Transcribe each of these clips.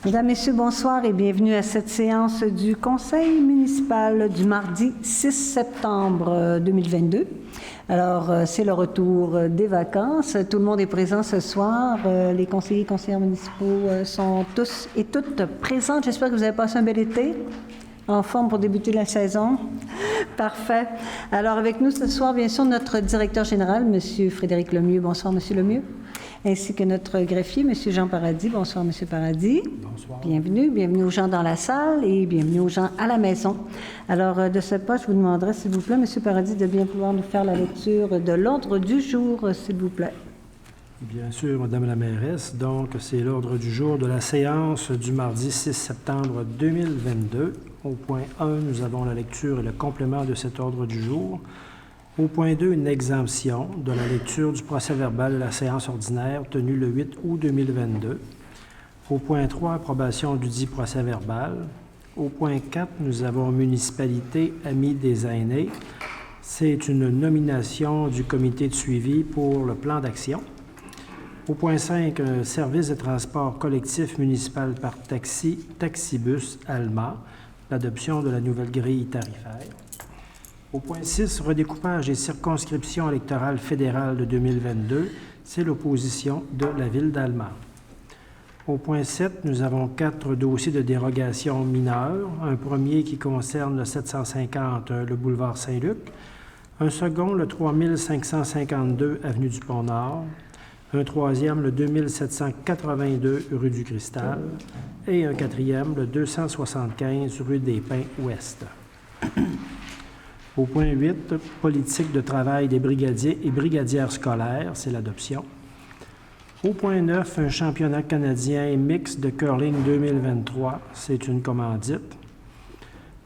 Mesdames, Messieurs, bonsoir et bienvenue à cette séance du Conseil municipal du mardi 6 septembre 2022. Alors, c'est le retour des vacances. Tout le monde est présent ce soir. Les conseillers et conseillères municipaux sont tous et toutes présents. J'espère que vous avez passé un bel été, en forme pour débuter la saison. Parfait. Alors, avec nous ce soir, bien sûr, notre directeur général, M. Frédéric Lemieux. Bonsoir, M. Lemieux. Ainsi que notre greffier, M. Jean Paradis. Bonsoir, M. Paradis. Bonsoir. Bienvenue aux gens dans la salle et bienvenue aux gens à la maison. Alors, de ce pas, je vous demanderai, s'il vous plaît, M. Paradis, de bien pouvoir nous faire la lecture de l'ordre du jour, s'il vous plaît. Bien sûr, Madame la mairesse. Donc, c'est l'ordre du jour de la séance du mardi 6 septembre 2022. Au point 1, nous avons la lecture et le complément de cet ordre du jour. Au point 2, une exemption de la lecture du procès-verbal de la séance ordinaire tenue le 8 août 2022. Au point 3, approbation du dit procès-verbal. Au point 4, nous avons municipalité Amis des aînés. C'est une nomination du comité de suivi pour le plan d'action. Au point 5, un service de transport collectif municipal par taxi, Taxibus Alma, l'adoption de la nouvelle grille tarifaire. Au point 6, redécoupage des circonscriptions électorales fédérales de 2022, c'est l'opposition de la ville d'Alma. Au point 7, nous avons 4 dossiers de dérogation mineure. Un premier qui concerne le 750, le boulevard Saint-Luc. Un second, le 3552, avenue du Pont-Nord. Un troisième, le 2782, rue du Cristal. Et un quatrième, le 275, rue des Pins-Ouest. Au point 8, politique de travail des brigadiers et brigadières scolaires, c'est l'adoption. Au point 9, un championnat canadien mixte de curling 2023, c'est une commandite.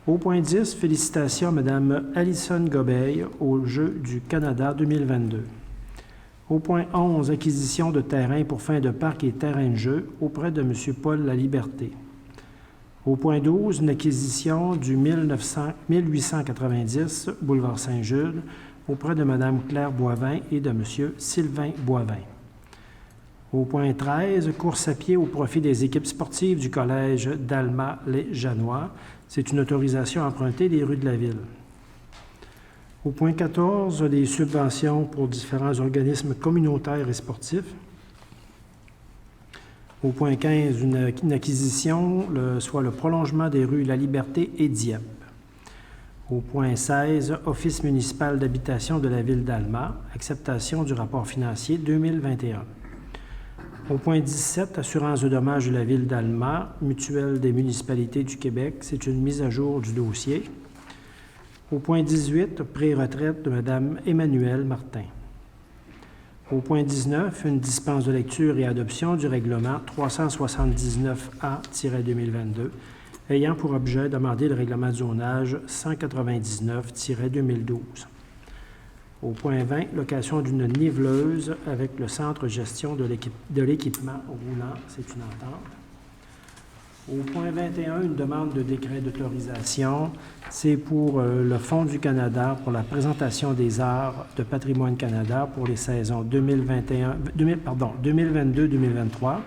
Au point 10, félicitations à Mme Alison Gobeil aux Jeux du Canada 2022. Au point 11, acquisition de terrain pour fin de parc et terrain de jeu auprès de M. Paul Laliberté. Au point 12, une acquisition du 1890 boulevard Saint-Jude auprès de Mme Claire Boivin et de M. Sylvain Boivin. Au point 13, course à pied au profit des équipes sportives du collège d'Alma-les-Janois. C'est une autorisation à emprunter des rues de la ville. Au point 14, des subventions pour différents organismes communautaires et sportifs. Au point 15, une acquisition, soit le prolongement des rues La Liberté et Dieppe. Au point 16, Office municipal d'habitation de la ville d'Alma, acceptation du rapport financier 2021. Au point 17, assurance de dommages de la ville d'Alma, mutuelle des municipalités du Québec, c'est une mise à jour du dossier. Au point 18, pré-retraite de Mme Emmanuelle Martin. Au point 19, une dispense de lecture et adoption du règlement 379A-2022, ayant pour objet d'amender le règlement de zonage 199-2012. Au point 20, location d'une niveleuse avec le centre gestion de l'équipement roulant, c'est une entente. Au point 21, une demande de décret d'autorisation, c'est pour le Fonds du Canada pour la présentation des arts de Patrimoine Canada pour les saisons 2022-2023,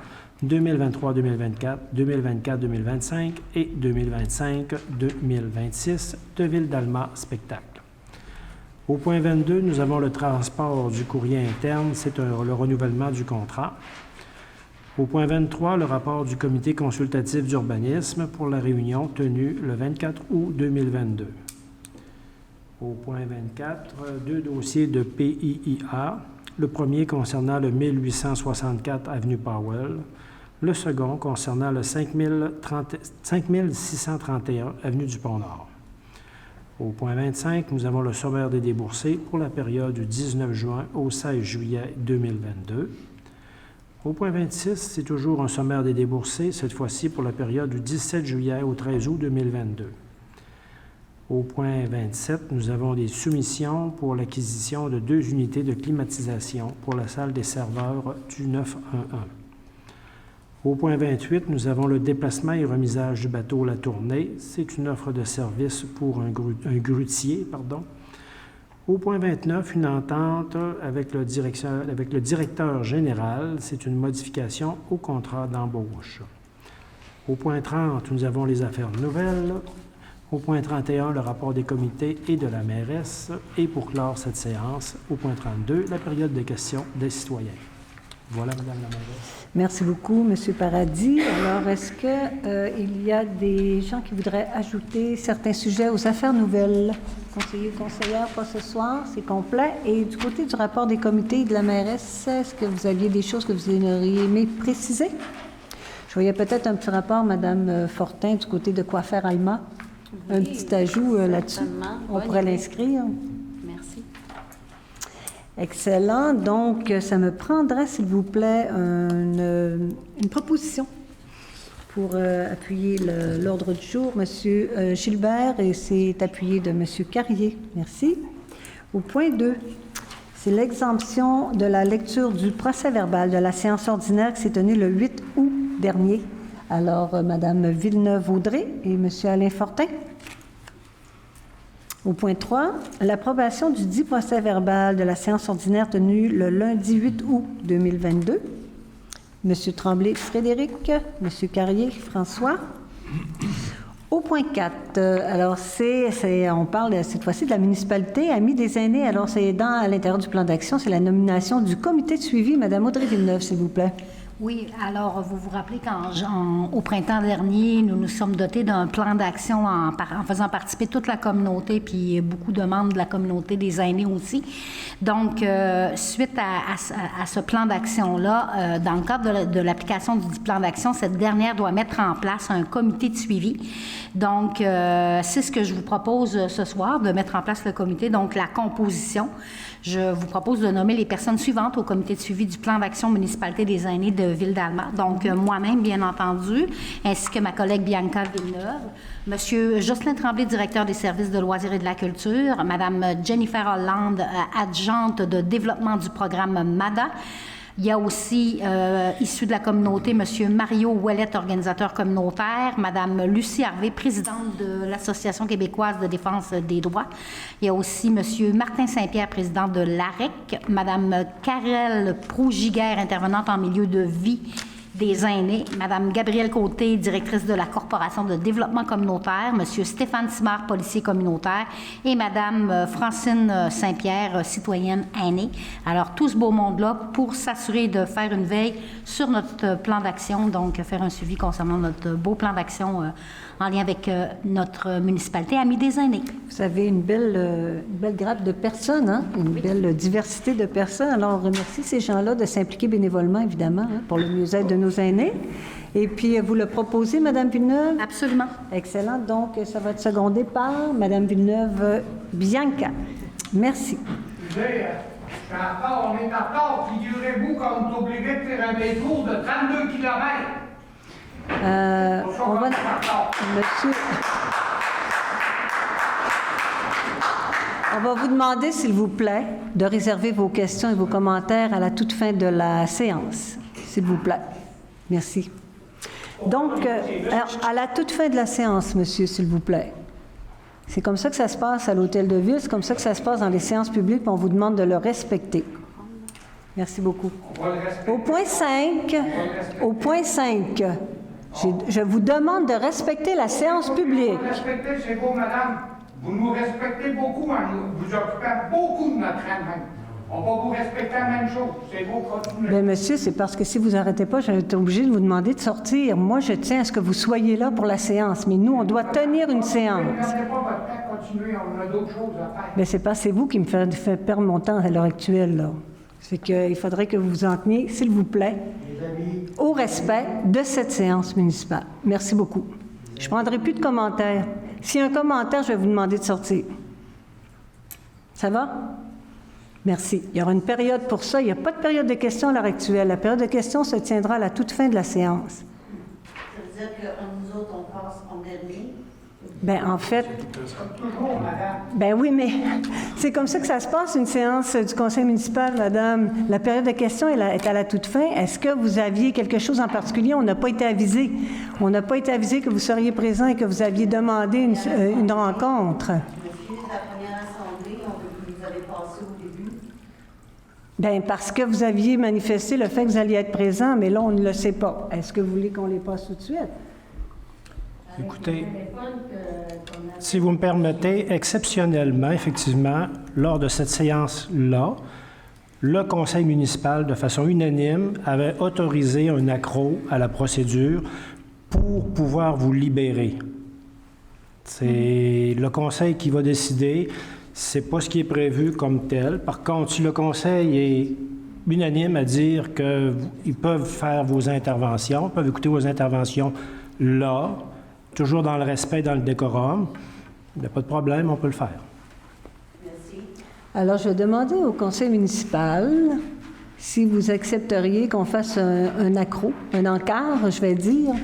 2023-2024, 2024-2025 et 2025-2026 de Ville d'Alma Spectacle. Au point 22, nous avons le transport du courrier interne, c'est le renouvellement du contrat. Au point 23, le rapport du comité consultatif d'urbanisme pour la réunion tenue le 24 août 2022. Au point 24, 2 dossiers de PIIA. Le premier concernant le 1864 avenue Powell. Le second concernant le 5631 avenue du Pont-Nord. Au point 25, nous avons le sommaire des déboursés pour la période du 19 juin au 16 juillet 2022. Au point 26, c'est toujours un sommaire des déboursés, cette fois-ci pour la période du 17 juillet au 13 août 2022. Au point 27, nous avons des soumissions pour l'acquisition de 2 unités de climatisation pour la salle des serveurs du 911. Au point 28, nous avons le déplacement et remisage du bateau La Tournée. C'est une offre de service pour un grutier. Au point 29, une entente avec le directeur général. C'est une modification au contrat d'embauche. Au point 30, nous avons les affaires nouvelles. Au point 31, le rapport des comités et de la mairesse. Et pour clore cette séance, au point 32, la période de questions des citoyens. Voilà, Madame la mairesse. Merci beaucoup, Monsieur Paradis. Alors, est-ce qu'il y a des gens qui voudraient ajouter certains sujets aux affaires nouvelles? Conseiller, conseillère, pas ce soir, c'est complet. Et du côté du rapport des comités et de la mairesse, est-ce que vous aviez des choses que vous auriez aimé préciser? Je voyais peut-être un petit rapport, Madame Fortin, du côté de Quoi faire Alma. Oui, un petit ajout là-dessus. On pourrait l'inscrire. Merci. Excellent. Donc, ça me prendrait, s'il vous plaît, une proposition pour appuyer l'ordre du jour. Monsieur Gilbert, et c'est appuyé de Monsieur Carrier. Merci. Au point 2, c'est l'exemption de la lecture du procès-verbal de la séance ordinaire qui s'est tenue le 8 août dernier. Alors, Madame Villeneuve-Audrey et Monsieur Alain Fortin. Au point 3, l'approbation du dit procès-verbal de la séance ordinaire tenue le lundi 8 août 2022. Monsieur Tremblay Frédéric, Monsieur Carrier François. Au point 4, alors on parle cette fois-ci de la municipalité Amis des aînés. Alors, c'est à l'intérieur du plan d'action, c'est la nomination du comité de suivi. Madame Audrey Villeneuve, s'il vous plaît. Oui, alors vous vous rappelez qu'au printemps dernier, nous nous sommes dotés d'un plan d'action en faisant participer toute la communauté, puis beaucoup de membres de la communauté des aînés aussi. Donc, suite à ce plan d'action-là, dans le cadre de l'application du plan d'action, cette dernière doit mettre en place un comité de suivi. Donc, c'est ce que je vous propose ce soir, de mettre en place le comité, donc la composition. Je vous propose de nommer les personnes suivantes au comité de suivi du plan d'action municipalité des aînés de Ville-d'Alma. Donc, moi-même, bien entendu, ainsi que ma collègue Bianca Villeneuve, Monsieur Jocelyn Tremblay, directeur des services de loisirs et de la culture, Madame Jennifer Hollande, adjointe de développement du programme MADA. Il y a aussi, issu de la communauté, M. Mario Ouellet, organisateur communautaire, Mme Lucie Harvey, présidente de l'Association québécoise de défense des droits. Il y a aussi M. Martin Saint-Pierre, président de l'AREC, Mme Karel Proux-Giguère, intervenante en milieu de vie des aînés, Mme Gabrielle Côté, directrice de la Corporation de développement communautaire, M. Stéphane Simard, policier communautaire, et Mme Francine Saint-Pierre, citoyenne aînée. Alors, tout ce beau monde-là pour s'assurer de faire une veille sur notre plan d'action, donc faire un suivi concernant notre beau plan d'action en lien avec notre municipalité Amis des aînés. Vous avez une belle grappe de personnes, hein? Une belle diversité de personnes. Alors, on remercie ces gens-là de s'impliquer bénévolement, évidemment, hein, pour le mieux-être de nos aînés. Et puis, vous le proposez, Mme Villeneuve? Absolument. Excellent. Donc, ça va être secondé par Mme Villeneuve Bianca. Merci. On est en retard. Figurez-vous qu'on est obligé de faire un détour de 32 km. On va... Monsieur... On va vous demander, s'il vous plaît, de réserver vos questions et vos commentaires à la toute fin de la séance. S'il vous plaît. Merci. Donc, à la toute fin de la séance, monsieur, s'il vous plaît. C'est comme ça que ça se passe à l'Hôtel de Ville, c'est comme ça que ça se passe dans les séances publiques, puis on vous demande de le respecter. Merci beaucoup. Au point 5, je vous demande de respecter la séance publique. Vous respectez, c'est beau, madame. Vous nous respectez beaucoup, hein. Vous occupez beaucoup de notre âme. On va vous respecter la même chose. C'est beau, continuez. Bien, monsieur, c'est parce que si vous n'arrêtez pas, je vais être obligée de vous demander de sortir. Moi, je tiens à ce que vous soyez là pour la séance, mais nous, on doit tenir une séance. Ne perdez pas votre temps, continuez, on a d'autres choses à faire. Bien, c'est vous qui me faites perdre mon temps à l'heure actuelle, là. C'est qu'il faudrait que vous vous en teniez, s'il vous plaît, au respect de cette séance municipale. Merci beaucoup. Je ne prendrai plus de commentaires. S'il y a un commentaire, je vais vous demander de sortir. Ça va? Merci. Il y aura une période pour ça. Il n'y a pas de période de questions à l'heure actuelle. La période de questions se tiendra à la toute fin de la séance. Ça veut dire que nous autres, on passe en dernier? Bien, en fait... Toujours, madame. Ben oui, mais c'est comme ça que ça se passe, une séance du conseil municipal, madame. La période de questions est à la toute fin. Est-ce que vous aviez quelque chose en particulier? On n'a pas été avisé. On n'a pas été avisé que vous seriez présent et que vous aviez demandé une rencontre. Monsieur, la première assemblée, vous avez passé au début? Bien, parce que vous aviez manifesté le fait que vous alliez être présent, mais là, on ne le sait pas. Est-ce que vous voulez qu'on les passe tout de suite? Écoutez, si vous me permettez, exceptionnellement, effectivement, lors de cette séance-là, le conseil municipal, de façon unanime, avait autorisé un accroc à la procédure pour pouvoir vous libérer. C'est le conseil qui va décider. C'est pas ce qui est prévu comme tel. Par contre, si le conseil est unanime à dire qu'ils peuvent faire vos interventions, peuvent écouter vos interventions là, toujours dans le respect, dans le décorum, il n'y a pas de problème, on peut le faire. Merci. Alors, je vais demander au conseil municipal si vous accepteriez qu'on fasse un accroc, un encart, je vais dire,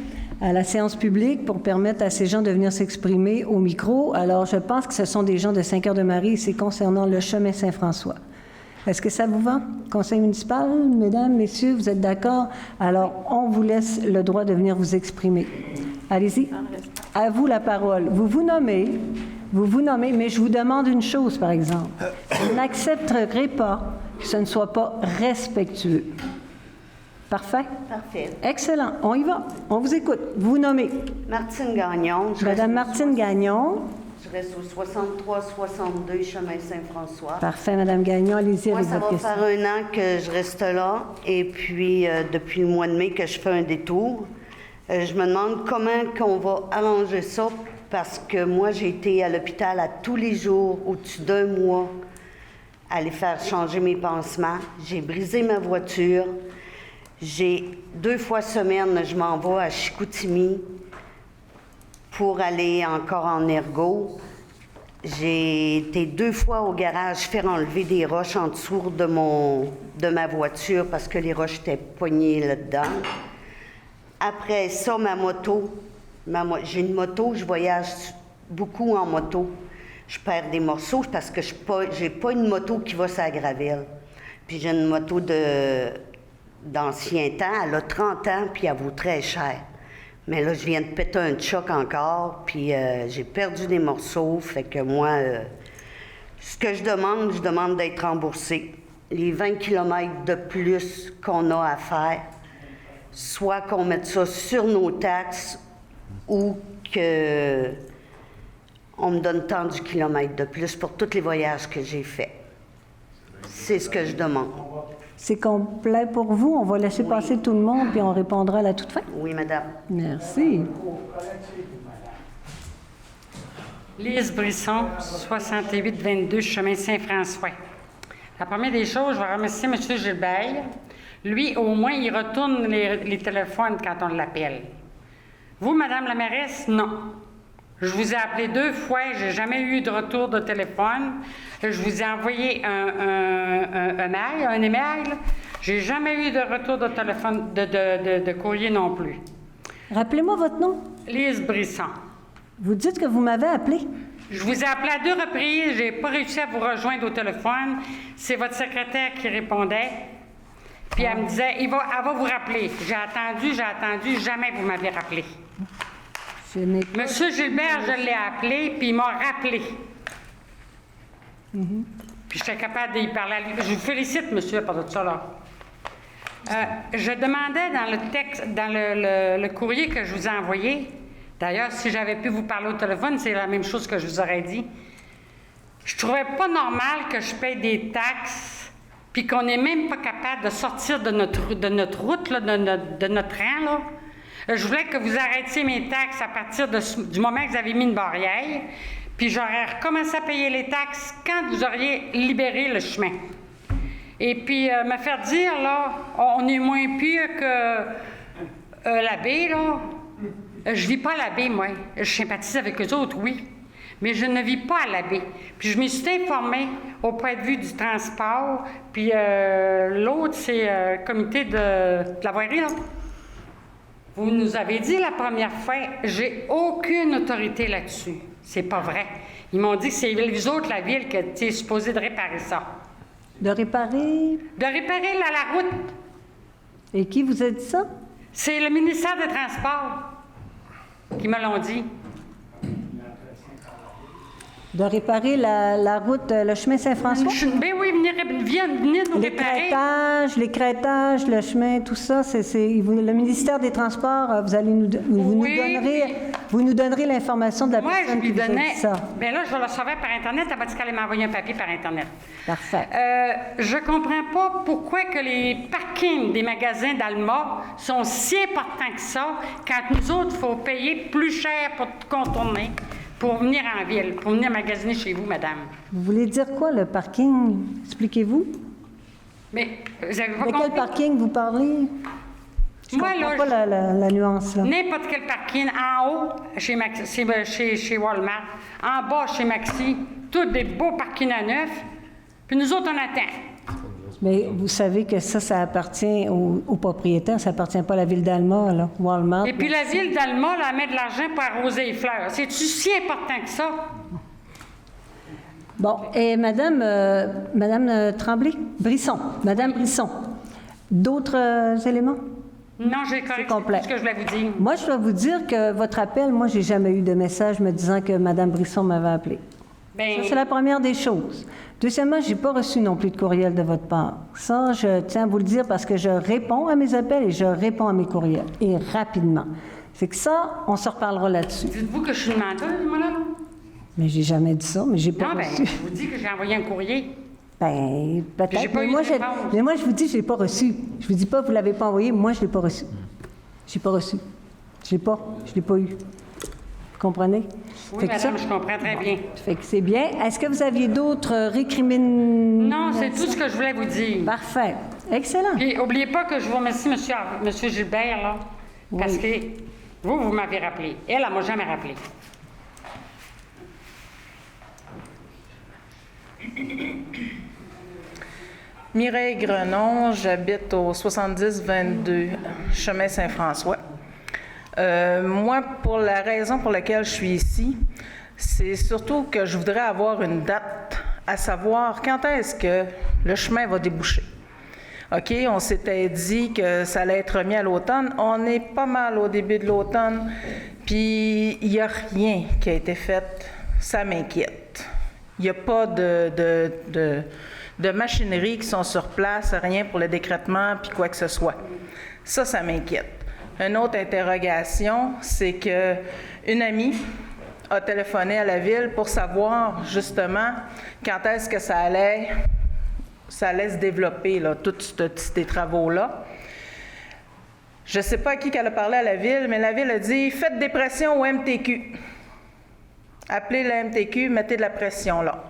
à la séance publique pour permettre à ces gens de venir s'exprimer au micro. Alors, je pense que ce sont des gens de Saint-Cœur-de-Marie et c'est concernant le chemin Saint-François. Est-ce que ça vous va, conseil municipal? Mesdames, messieurs, vous êtes d'accord? Alors, on vous laisse le droit de venir vous exprimer. Allez-y. À vous la parole. Vous vous nommez, mais je vous demande une chose, par exemple. Vous n'accepterez pas que ce ne soit pas respectueux. Parfait? Parfait. Excellent. On y va. On vous écoute. Vous vous nommez. Martine Gagnon. Madame Martine Gagnon. Je reste au 63-62 chemin Saint-François. Parfait, Madame Gagnon. Allez-y Moi, avec ça votre va question. faire 1 an que je reste là. Et puis, depuis le mois de mai que je fais un détour. Je me demande comment qu'on va arranger ça. Parce que moi, j'ai été à l'hôpital à tous les jours, au-dessus d'1 mois, à aller faire changer mes pansements. J'ai brisé ma voiture. J'ai 2 fois semaine, je m'en vais à Chicoutimi pour aller encore en ergo. J'ai été 2 fois au garage faire enlever des roches en dessous de ma voiture parce que les roches étaient poignées là-dedans. Après ça, ma moto, j'ai une moto, je voyage beaucoup en moto. Je perds des morceaux parce que j'ai pas une moto qui va sur la gravelle. Puis j'ai une moto d'ancien temps, elle a 30 ans, puis elle vaut très cher. Mais là, je viens de péter un choc encore, puis j'ai perdu des morceaux, fait que moi, ce que je demande d'être remboursée. Les 20 km de plus qu'on a à faire, soit qu'on mette ça sur nos taxes, ou que on me donne tant du kilomètre de plus pour tous les voyages que j'ai faits. C'est ce que je demande. C'est complet pour vous. On va laisser passer tout le monde, puis on répondra à la toute fin. Oui, madame. Merci. Lise Brisson, 68-22, chemin Saint-François. La première des choses, je vais remercier M. Gilbert. Lui, au moins, il retourne les téléphones quand on l'appelle. Vous, Madame la mairesse, non. Je vous ai appelé 2 fois, j'ai jamais eu de retour de téléphone. Je vous ai envoyé un email. J'ai jamais eu de retour de téléphone, de courrier non plus. Rappelez-moi votre nom. Lise Brisson. Vous dites que vous m'avez appelé. Je vous ai appelé à 2 reprises, j'ai pas réussi à vous rejoindre au téléphone. C'est votre secrétaire qui répondait. Puis elle me disait, elle va vous rappeler. J'ai attendu, jamais vous m'avez rappelé. Monsieur Gilbert, je l'ai appelé, puis il m'a rappelé. Puis j'étais capable d'y parler à lui. Je vous félicite, monsieur, par tout ça, là. Je demandais dans le texte, dans le courrier que je vous ai envoyé, d'ailleurs, si j'avais pu vous parler au téléphone, c'est la même chose que je vous aurais dit. Je trouvais pas normal que je paye des taxes, puis qu'on n'est même pas capable de sortir de notre route, là, de notre rang, là. Je voulais que vous arrêtiez mes taxes à partir du moment que vous avez mis une barrière, puis j'aurais recommencé à payer les taxes quand vous auriez libéré le chemin. Et puis, me faire dire, là, on est moins pire que la baie, là. Je vis pas à la baie, moi. Je sympathise avec eux autres, oui. Mais je ne vis pas à la baie. Puis je me suis informée au point de vue du transport, puis l'autre, c'est le comité de la voirie, là. Vous nous avez dit la première fois, j'ai aucune autorité là-dessus. C'est pas vrai. Ils m'ont dit que c'est les autres, la ville, qui est supposée de réparer ça. De réparer? De réparer la route. Et qui vous a dit ça? C'est le ministère des Transports qui me l'ont dit. De réparer la route, le chemin Saint-François? Ben oui, venez nous réparer. Les crétages, le chemin, tout ça, le ministère des Transports, vous nous donnerez Vous nous donnerez l'information de la Moi, je personne qui lui vous a donnais. dit ça. Bien là, je le savais par Internet. Elle m'a dit qu'elle allait m'envoyer un papier par Internet. Parfait. Je comprends pas pourquoi que les parkings des magasins d'Alma sont si importants que ça, quand nous autres, il faut payer plus cher pour contourner, pour venir en ville, pour venir magasiner chez vous, madame. Vous voulez dire quoi, le parking? Expliquez-vous. Mais vous avez pas De quel compris? parking vous parlez? Je Moi, comprends là, pas la nuance, là. n'importe quel parking, en haut, chez Walmart, en bas, chez Maxi, tous des beaux parkings à neuf, puis nous autres, on attend. Mais vous savez que ça appartient aux propriétaires, ça appartient pas à la ville d'Alma, là, Walmart. Et puis la ville d'Alma, là, elle met de l'argent pour arroser les fleurs. C'est-tu si important que ça? Bon, et Madame Tremblay, Madame Brisson, d'autres éléments? Non, j'ai correct. complet. C'est tout ce que je voulais vous dire. Moi, je dois vous dire que votre appel, moi, j'ai jamais eu de message me disant que Madame Brisson m'avait appelé. Ben, Ça, c'est la première des choses. Deuxièmement, j'ai pas reçu non plus de courriel de votre part. Ça, je tiens à vous le dire parce que je réponds à mes appels et je réponds à mes courriels, et rapidement. C'est que ça, on se reparlera là-dessus. dites-vous que je suis une menteuse, moi, là? Mais j'ai jamais dit ça, mais j'ai pas Non, ben, reçu. je vous dis que j'ai envoyé un courrier. Ben, J'ai peut-être. pas Mais eu moi, de réponse. mais moi, je vous dis, je l'ai pas reçu. Je vous dis pas, vous l'avez pas envoyé. Moi, je l'ai pas reçu. J'ai pas reçu. Je l'ai pas eu. Vous comprenez? Oui, Fait que madame, ça- je comprends très bien. Fait que c'est bien. Est-ce que vous aviez d'autres récriminations? Non, c'est tout ce que je voulais vous dire. Parfait. Excellent. Puis, n'oubliez pas que je vous remercie, monsieur Gilbert, là, parce Oui. que vous m'avez rappelé. Elle m'a jamais rappelé. Mireille Grenon, j'habite au 70-22 chemin Saint-François. Moi, pour la raison pour laquelle je suis ici, c'est surtout que je voudrais avoir une date, à savoir quand est-ce que le chemin va déboucher. OK, on s'était dit que ça allait être remis à l'automne. On est pas mal au début de l'automne, puis il n'y a rien qui a été fait. Ça m'inquiète. Il n'y a pas de machinerie qui sont sur place, rien pour le décrètement, puis quoi que ce soit. Ça m'inquiète. Une autre interrogation, c'est que une amie a téléphoné à la ville pour savoir justement quand est-ce que ça allait se développer, là, tous ces travaux-là. Je ne sais pas à qui qu'elle a parlé à la ville, mais la ville a dit « Faites des pressions au MTQ. Appelez le MTQ, mettez de la pression là. »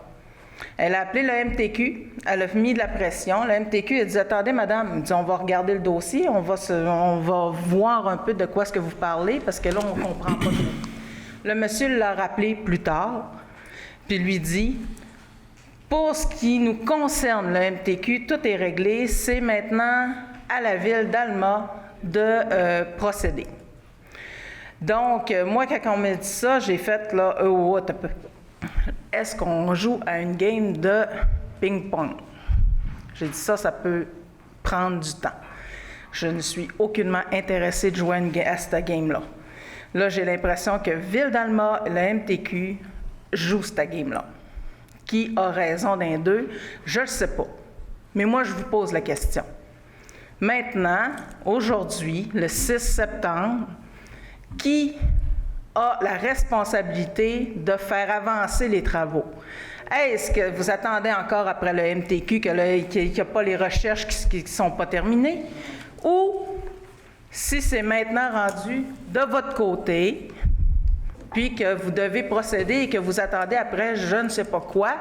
Elle a appelé le MTQ, elle a mis de la pression. Le MTQ a dit « Attendez, madame, il dit, on va regarder le dossier, on va voir un peu de quoi est-ce que vous parlez, parce que là, on ne comprend pas trop. » Le monsieur l'a rappelé plus tard, puis lui dit « Pour ce qui nous concerne, le MTQ, tout est réglé, c'est maintenant à la ville d'Alma de procéder. » Donc, moi, quand on m'a dit ça, j'ai fait là, un peu. Est-ce qu'on joue à une game de ping-pong? J'ai dit ça peut prendre du temps. Je ne suis aucunement intéressée de jouer à cette game-là. Là, j'ai l'impression que Ville d'Alma et le MTQ jouent cette game-là. Qui a raison d'un d'eux? Je ne le sais pas. Mais moi, je vous pose la question. Maintenant, aujourd'hui, le 6 septembre, qui a la responsabilité de faire avancer les travaux? Est-ce que vous attendez encore après le MTQ qu'il n'y a pas les recherches qui ne sont pas terminées? Ou si c'est maintenant rendu de votre côté, puis que vous devez procéder et que vous attendez après je ne sais pas quoi,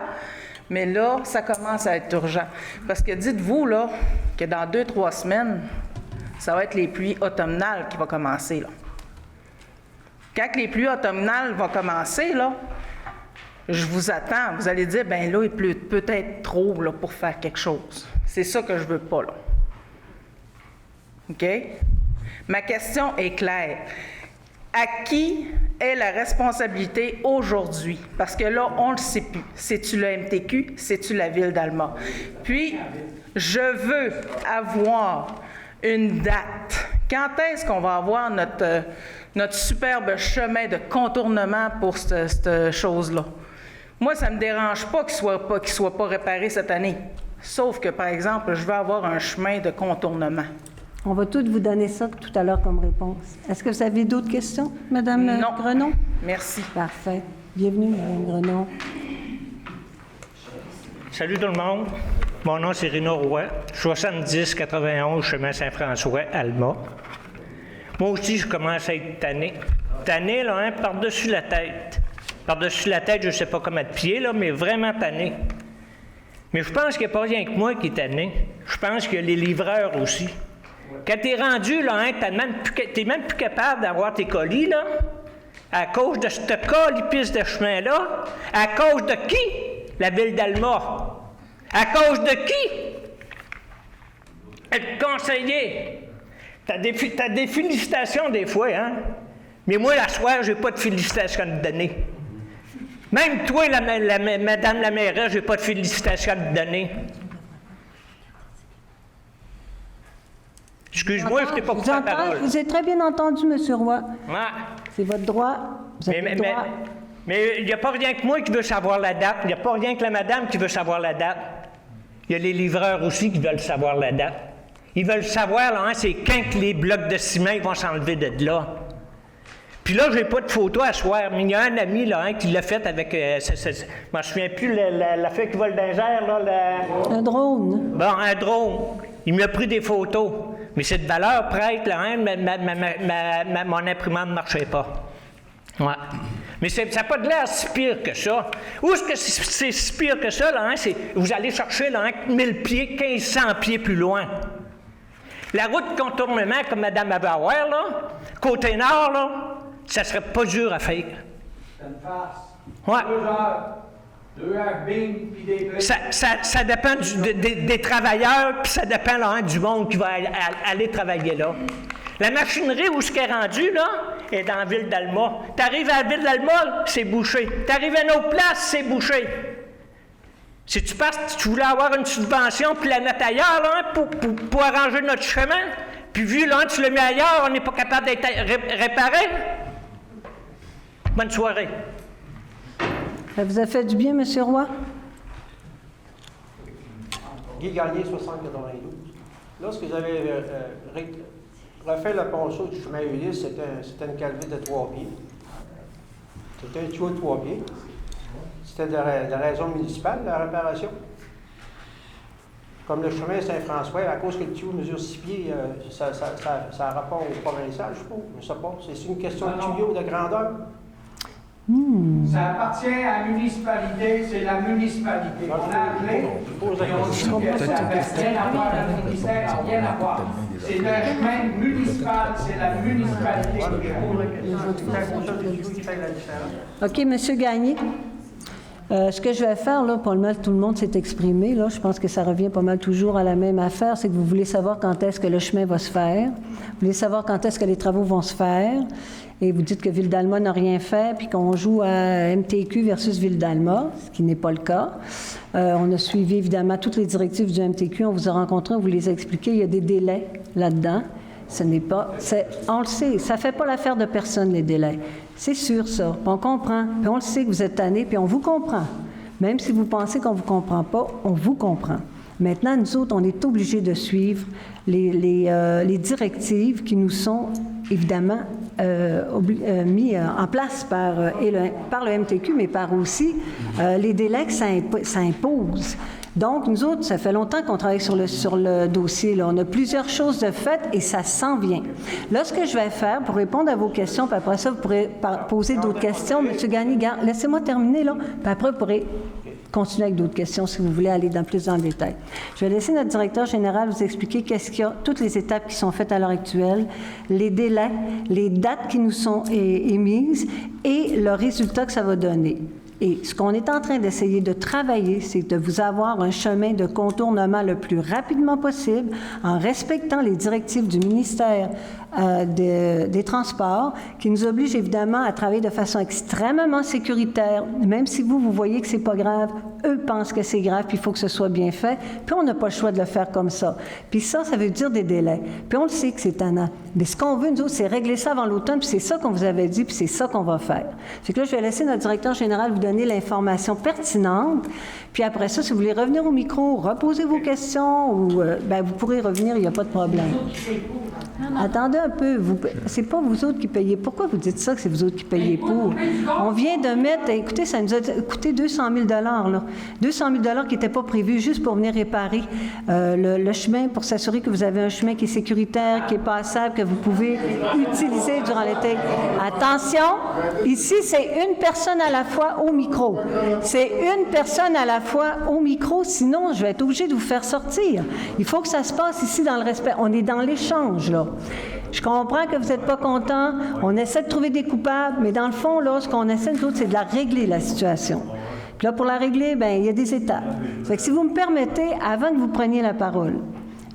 mais là, ça commence à être urgent. Parce que dites-vous, là, que dans 2-3 semaines, ça va être les pluies automnales qui vont commencer, là. Quand les pluies automnales vont commencer, là, je vous attends. Vous allez dire, ben là, il pleut peut-être trop là, pour faire quelque chose. C'est ça que je veux pas, là. OK? Ma question est claire. À qui est la responsabilité aujourd'hui? Parce que là, on ne le sait plus. C'est-tu le MTQ? C'est-tu la Ville d'Alma? Puis, je veux avoir une date. Quand est-ce qu'on va avoir notre superbe chemin de contournement pour cette chose-là? Moi, ça ne me dérange pas qu'il ne soit pas réparé cette année. Sauf que, par exemple, je veux avoir un chemin de contournement. On va toutes vous donner ça tout à l'heure comme réponse. Est-ce que vous avez d'autres questions, Mme Non. Grenon? Merci. Parfait. Bienvenue, Mme Grenon. Salut tout le monde. Mon nom, c'est Rino Roy, 70-91 chemin Saint-François, Alma. Moi aussi, je commence à être tanné. Tanné, là, hein, par-dessus la tête. Par-dessus la tête, je ne sais pas comment de pied, là, mais vraiment tanné. Mais je pense qu'il n'y a pas rien que moi qui est tanné. Je pense qu'il y a les livreurs aussi. Quand tu es rendu, là, hein, tu n'es même plus capable d'avoir tes colis, là, à cause de cette calice de chemin-là. À cause de qui? La ville d'Alma. À cause de qui? Le conseiller. T'as des félicitations des fois, hein? Mais moi, la soirée, j'ai pas de félicitations à te donner. Même toi, madame la mairesse, j'ai pas de félicitations à te donner. Excuse-moi, je t'ai pas coupé la parole. Vous êtes très bien entendu, M. Roy. Ouais. C'est votre droit. Vous avez le droit. Mais il n'y a pas rien que moi qui veut savoir la date. Il n'y a pas rien que la madame qui veut savoir la date. Il y a les livreurs aussi qui veulent savoir la date. Ils veulent savoir, là, hein, c'est quand que les blocs de ciment vont s'enlever de là. Puis là, je n'ai pas de photo à soir, mais il y a un ami là, hein, qui l'a fait avec... je ne me souviens plus, la feuille qui vole dans les airs, là. Un drone. Bon, un drone. Il m'a pris des photos. Mais c'est de valeur prête, là, hein, mon imprimante ne marchait pas. Ouais. Mais ça n'a pas de l'air si pire que ça. Où est-ce que c'est si pire que ça, là, hein, c'est vous allez chercher, là, hein, 1000 pieds, 1500 pieds plus loin. La route de contournement, comme Mme Bauer, là, côté nord, là, ça serait pas dur à faire. C'est une farce. Ouais. 2 heures, bing, puis des briques. Ça dépend des travailleurs, puis ça dépend, là, hein, du monde qui va aller travailler là. La machinerie où ce qui est rendu, là, est dans la ville d'Alma. Tu arrives à la ville d'Alma, c'est bouché. Tu arrives à une autre place, c'est bouché. Si tu passes, tu voulais avoir une subvention, puis la mettre ailleurs, là, pour arranger notre chemin, puis vu, là, tu le mets ailleurs, on n'est pas capable d'être réparé. Bonne soirée. Ça vous a fait du bien, M. Roy? Guy Gagné, 60-92. Lorsque vous avez refait le ponceau du chemin Ulysse, c'était une calvie de 3 pieds. C'était un tuyau de 3 pieds. C'était de raison municipale, la réparation. Comme le chemin Saint-François, à cause que le tuyau mesure 6 pieds, ça a rapport au provincial, je suppose. Je ne sais pas. C'est une question de tuyau, de grandeur. Ça appartient à la municipalité, c'est la municipalité. On a appelé et on dit que ça n'avait rien à voir avec le ministère, rien à voir. C'est le chemin municipal, c'est la municipalité qui fait. OK, M. Gagné. Ce que je vais faire, là, pas mal tout le monde s'est exprimé, là, je pense que ça revient pas mal toujours à la même affaire, c'est que vous voulez savoir quand est-ce que le chemin va se faire, vous voulez savoir quand est-ce que les travaux vont se faire, et vous dites que Ville d'Alma n'a rien fait, puis qu'on joue à MTQ versus Ville d'Alma, ce qui n'est pas le cas. On a suivi évidemment toutes les directives du MTQ, on vous a rencontrés, on vous les a expliquées, il y a des délais là-dedans. Ce n'est pas... on le sait, ça ne fait pas l'affaire de personne, les délais. C'est sûr, ça. On comprend. Puis on le sait que vous êtes tannés, puis on vous comprend. Même si vous pensez qu'on ne vous comprend pas, on vous comprend. Maintenant, nous autres, on est obligés de suivre les directives qui nous sont, évidemment, mis en place par le MTQ, mais par aussi les délais que ça impose. Donc, nous autres, ça fait longtemps qu'on travaille sur le dossier. Là. On a plusieurs choses de faites et ça s'en vient. Là, ce que je vais faire pour répondre à vos questions, puis après ça, vous pourrez poser d'autres questions. M. Gagné, laissez-moi terminer, là, puis après, vous pourrez continuer avec d'autres questions si vous voulez aller plus dans le détail. Je vais laisser notre directeur général vous expliquer qu'est-ce qu'il y a, toutes les étapes qui sont faites à l'heure actuelle, les délais, les dates qui nous sont émises et le résultat que ça va donner. Et ce qu'on est en train d'essayer de travailler, c'est de vous avoir un chemin de contournement le plus rapidement possible en respectant les directives du ministère des Transports qui nous obligent évidemment à travailler de façon extrêmement sécuritaire. Même si vous voyez que c'est pas grave, eux pensent que c'est grave, puis il faut que ce soit bien fait, puis on n'a pas le choix de le faire comme ça. Puis ça veut dire des délais. Puis on le sait que c'est tannant. Mais ce qu'on veut, nous autres, c'est régler ça avant l'automne, puis c'est ça qu'on vous avait dit, puis c'est ça qu'on va faire. Fait que là, je vais laisser notre directeur général vous donner l'information pertinente, puis après ça, si vous voulez revenir au micro, reposer vos questions, ou vous pourrez revenir, il n'y a pas de problème. Attendez un peu, c'est pas vous autres qui payez. Pourquoi vous dites ça que c'est vous autres qui payez pour? On vient de mettre, écoutez, ça nous a coûté 200 000 là. 200 000 qui n'étaient pas prévus juste pour venir réparer le chemin, pour s'assurer que vous avez un chemin qui est sécuritaire, qui est passable, que vous pouvez utiliser durant l'été. Attention, ici, c'est une personne à la fois au micro. C'est une personne à la fois au micro, sinon je vais être obligée de vous faire sortir. Il faut que ça se passe ici dans le respect. On est dans l'échange, là. Je comprends que vous n'êtes pas content, on essaie de trouver des coupables, mais dans le fond, là, ce qu'on essaie, nous autres, c'est de la régler, la situation. Puis là, pour la régler, il y a des étapes. Fait que si vous me permettez, avant que vous preniez la parole,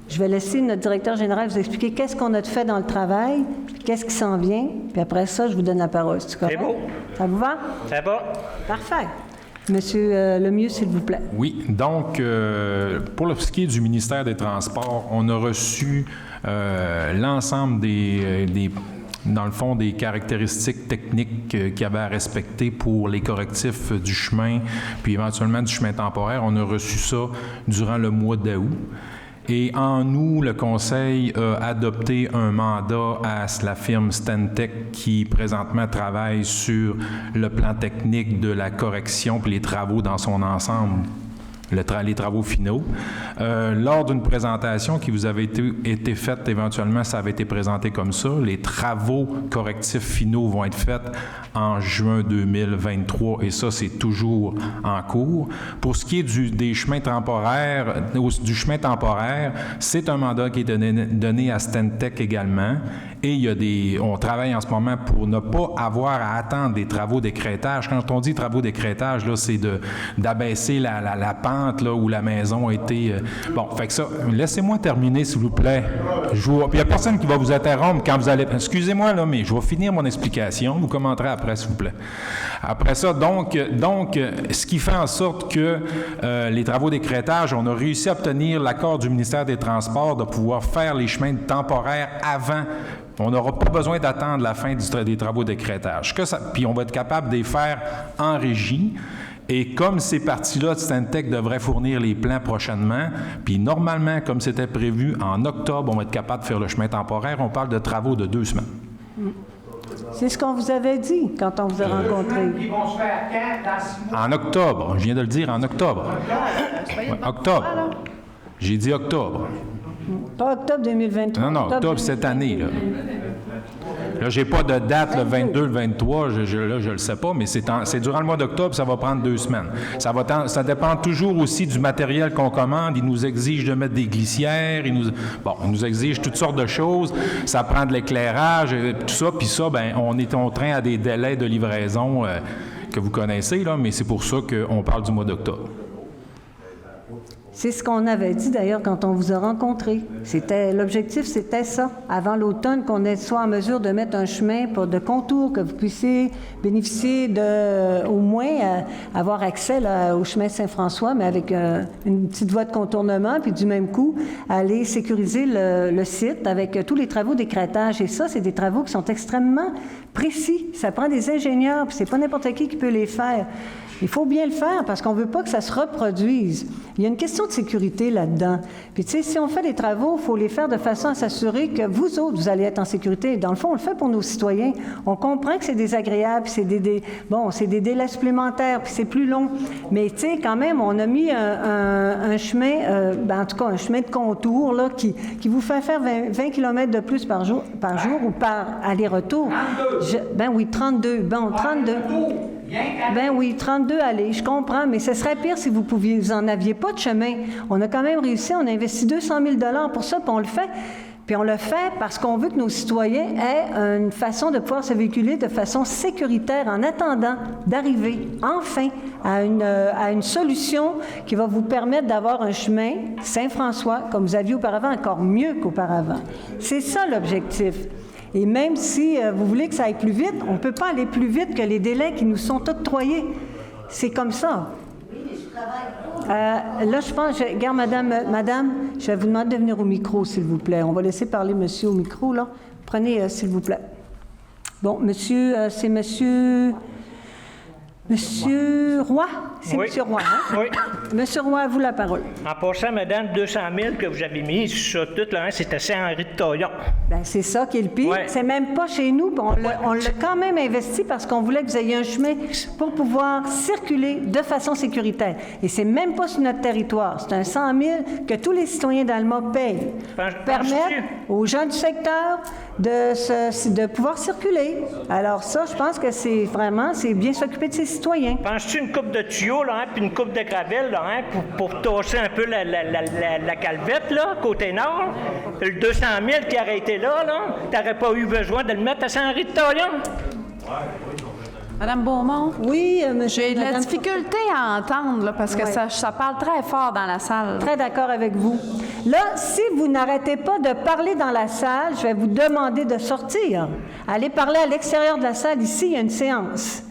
je vais laisser notre directeur général vous expliquer qu'est-ce qu'on a fait dans le travail, qu'est-ce qui s'en vient, puis après ça, je vous donne la parole. C'est correct? C'est beau. Ça vous va? C'est bon. Parfait. Monsieur Lemieux, s'il vous plaît. Oui. Donc, pour ce qui est du ministère des Transports, on a reçu l'ensemble dans le fond, des caractéristiques techniques qu'il y avait à respecter pour les correctifs du chemin, puis éventuellement du chemin temporaire. On a reçu ça durant le mois d'août. Et en août, le Conseil a adopté un mandat à la firme Stantec qui présentement travaille sur le plan technique de la correction puis les travaux dans son ensemble. Les travaux finaux. Lors d'une présentation qui vous avait été faite, éventuellement, ça avait été présenté comme ça. Les travaux correctifs finaux vont être faits en juin 2023 et ça, c'est toujours en cours. Pour ce qui est des chemins temporaires, c'est un mandat qui est donné à Stantec également. Et on travaille en ce moment pour ne pas avoir à attendre des travaux d'écrêtage. Quand on dit travaux d'écrêtage, là, c'est d'abaisser la pente là, où la maison a été... Bon, fait que ça, laissez-moi terminer, s'il vous plaît. Puis il n'y a personne qui va vous interrompre quand vous allez... Excusez-moi, là, mais je vais finir mon explication. Vous commenterez après, s'il vous plaît. Après ça, donc, ce qui fait en sorte que les travaux d'écrêtage, on a réussi à obtenir l'accord du ministère des Transports de pouvoir faire les chemins temporaires avant. On n'aura pas besoin d'attendre la fin des travaux d'écrêtage. Puis on va être capable de les faire en régie. Et comme ces parties-là, Stantec devrait fournir les plans prochainement, puis normalement, comme c'était prévu, en octobre, on va être capable de faire le chemin temporaire. On parle de travaux de 2 semaines. C'est ce qu'on vous avait dit quand on vous a rencontré. Ils vont se faire quand? Dans 6 mois? En octobre. Je viens de le dire, en octobre. Ouais, octobre. J'ai dit octobre. Pas octobre 2023. Non, octobre cette année, là. Là, j'ai pas de date, le 22, le 23, je le sais pas, mais c'est durant le mois d'octobre, ça va prendre 2 semaines. Ça dépend toujours aussi du matériel qu'on commande. Ils nous exigent de mettre des glissières, ils nous exigent toutes sortes de choses. Ça prend de l'éclairage, tout ça, puis ça, on est contraint à des délais de livraison que vous connaissez, là, mais c'est pour ça qu'on parle du mois d'octobre. C'est ce qu'on avait dit d'ailleurs quand on vous a rencontré. L'objectif, c'était ça. Avant l'automne, qu'on soit en mesure de mettre un chemin de contour, que vous puissiez bénéficier au moins avoir accès là, au chemin Saint-François, mais avec une petite voie de contournement, puis du même coup, aller sécuriser le site avec tous les travaux d'écrêtage. Et ça, c'est des travaux qui sont extrêmement précis. Ça prend des ingénieurs, puis c'est pas n'importe qui peut les faire. Il faut bien le faire parce qu'on ne veut pas que ça se reproduise. Il y a une question de sécurité là-dedans. Puis, tu sais, si on fait des travaux, il faut les faire de façon à s'assurer que vous autres, vous allez être en sécurité. Dans le fond, on le fait pour nos citoyens. On comprend que c'est désagréable, puis c'est des délais supplémentaires, puis c'est plus long. Mais, tu sais, quand même, on a mis un chemin, en tout cas, un chemin de contour, là, qui vous fait faire 20 km de plus par jour ou par aller-retour. 32. Oui, 32. Bon, 32. Ben oui, 32 allées, je comprends, mais ce serait pire si vous en aviez pas de chemin. On a quand même réussi, on a investi 200 000 $ pour ça, puis on le fait. Puis on le fait parce qu'on veut que nos citoyens aient une façon de pouvoir se véhiculer de façon sécuritaire en attendant d'arriver enfin à une solution qui va vous permettre d'avoir un chemin Saint-François, comme vous aviez auparavant, encore mieux qu'auparavant. C'est ça l'objectif. Et même si vous voulez que ça aille plus vite, on ne peut pas aller plus vite que les délais qui nous sont octroyés. C'est comme ça. Oui, mais je suis Là, je pense, regarde, madame, je vais vous demander de venir au micro, s'il vous plaît. On va laisser parler monsieur au micro, là. Prenez, s'il vous plaît. Bon, monsieur, c'est monsieur Roy? C'est Oui. monsieur Roy, hein? Oui. Monsieur Roy, à vous la parole. En passant, madame, 200 000 que vous avez mis sur tout, là, hein, c'était Saint-Henri de Taillon. Ben, c'est ça qui est le pire. Ouais. C'est même pas chez nous. Puis on l'a quand même investi parce qu'on voulait que vous ayez un chemin pour pouvoir circuler de façon sécuritaire. Et c'est même pas sur notre territoire. C'est un 100 000 que tous les citoyens d'Alma payent. Permettre aux gens du secteur de pouvoir circuler. Alors ça, je pense que c'est bien s'occuper de ses citoyens. Penses-tu une coupe de tuyaux, là, hein, puis une coupe de gravel, là, hein, pour tasser un peu la calvette, là, côté nord? Le 200 000 qui aurait été là, t'aurais pas eu besoin de le mettre à Saint-Henri de Taillon? Madame Beaumont? Oui, monsieur. J'ai de la difficulté à entendre, là, parce que ça parle très fort dans la salle. Très d'accord avec vous. Là, si vous n'arrêtez pas de parler dans la salle, je vais vous demander de sortir. Allez parler à l'extérieur de la salle. Ici, il y a une séance.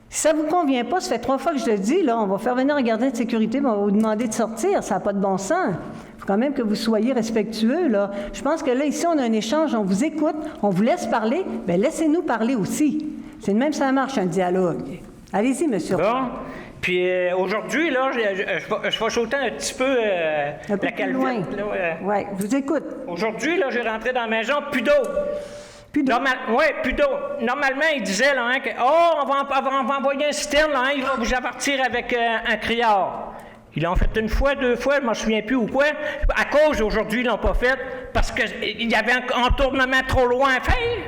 Si ça ne vous convient pas, ça fait 3 fois que je le dis, là, on va faire venir un gardien de sécurité, mais on va vous demander de sortir. Ça n'a pas de bon sens. Il faut quand même que vous soyez respectueux, là. Je pense que là, ici, on a un échange, on vous écoute, on vous laisse parler, bien, laissez-nous parler aussi. C'est de même ça marche, un dialogue. Allez-y, monsieur. Bon. Puis aujourd'hui, là, je vais sauter un petit peu un peu la plus loin. calvette. Oui, je vous écoute. Aujourd'hui, là, j'ai rentré dans la maison, plus d'eau. Plus d'eau? Oui, plus d'eau. Normalement, il disait là, hein, que on va envoyer un citerne, là, hein, il va vous avertir avec un criard. Ils l'ont fait une fois, 2 fois, je ne m'en souviens plus ou quoi. À cause, aujourd'hui, ils ne l'ont pas fait parce qu'il y avait un entournement trop loin à faire.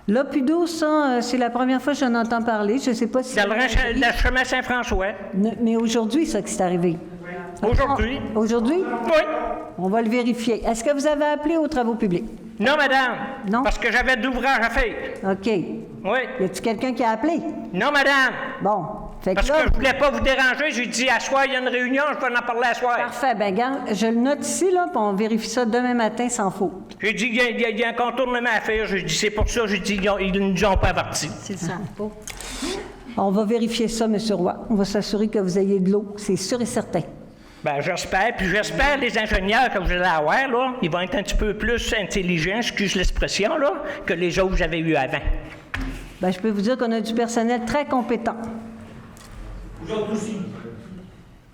Là, plus d'eau, ça, c'est la première fois que j'en entends parler. Je ne sais pas si... Dans le chemin Saint-François. Mais aujourd'hui, ça qui c'est arrivé. Aujourd'hui. Aujourd'hui? Oui. On va le vérifier. Est-ce que vous avez appelé aux travaux publics? Non, madame. Non? Parce que j'avais d'ouvrages à faire. OK. Oui. Y a-t-il quelqu'un qui a appelé? Non, madame. Bon. Fait Parce que là, que je voulais pas vous déranger. J'ai dit, à soir, il y a une réunion, je vais en parler à soir. parfait. Ben, garde, je le note ici, là, puis on vérifie ça demain matin sans faute. J'ai dit, il y a un contournement à faire. J'ai dit, c'est pour ça, j'ai dit, ils ne nous ont pas avertis. C'est ça. On va vérifier ça, M. Roy. On va s'assurer que vous ayez de l'eau. C'est sûr et certain. Ben, j'espère. Puis j'espère les ingénieurs que vous allez avoir, là, ils vont être un petit peu plus intelligents, excuse l'expression, là, que les autres que vous avez eu avant. Ben, je peux vous dire qu'on a du personnel très compétent. Vous autres aussi.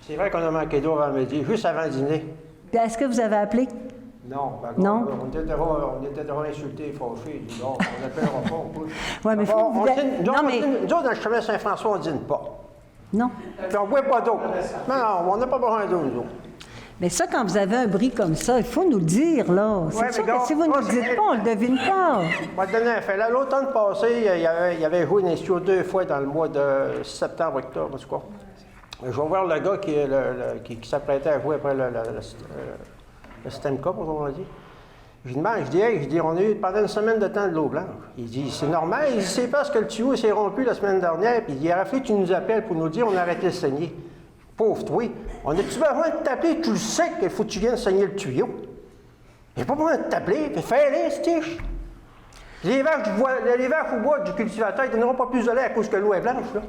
C'est vrai qu'on a manqué d'eau avant midi, juste avant le dîner. Puis est-ce que vous avez appelé? Non. Non? On était trop insultés et fâchés. Non, on n'appellera pas. Oui, mais il faut que vous... Nous autres, dans le chemin Saint-François, on ne dîne pas. Non. Puis on ne boit pas d'eau. Non, on n'a pas besoin d'eau, nous autres. Mais ça, quand vous avez un bris comme ça, il faut nous le dire, là. C'est Ouais, sûr mais que si vous ne le dites pas, on ne le devine pas. On va te donner un fait. Là, l'automne passé, il y avait joué dans les studios 2 fois dans le mois de septembre, octobre, en tout cas. Je vais voir le gars qui s'apprêtait à jouer après le système Cup, on dit. Je lui demande, je dis, on a eu pendant une semaine de temps de l'eau blanche. Il dit, c'est normal. Il dit, c'est parce que le tuyau s'est rompu la semaine dernière, puis il a fallu que tu nous appelles pour nous dire on a arrêté de saigner. Pauvre toi, on a-tu besoin de t'appeler? Tu le sais qu'il faut que tu viennes saigner le tuyau. Il n'y a pas besoin de t'appeler, puis fais-les, stiche. Les vaches au bois du cultivateur, ils ne donneront pas plus de lait à cause que l'eau est blanche, là.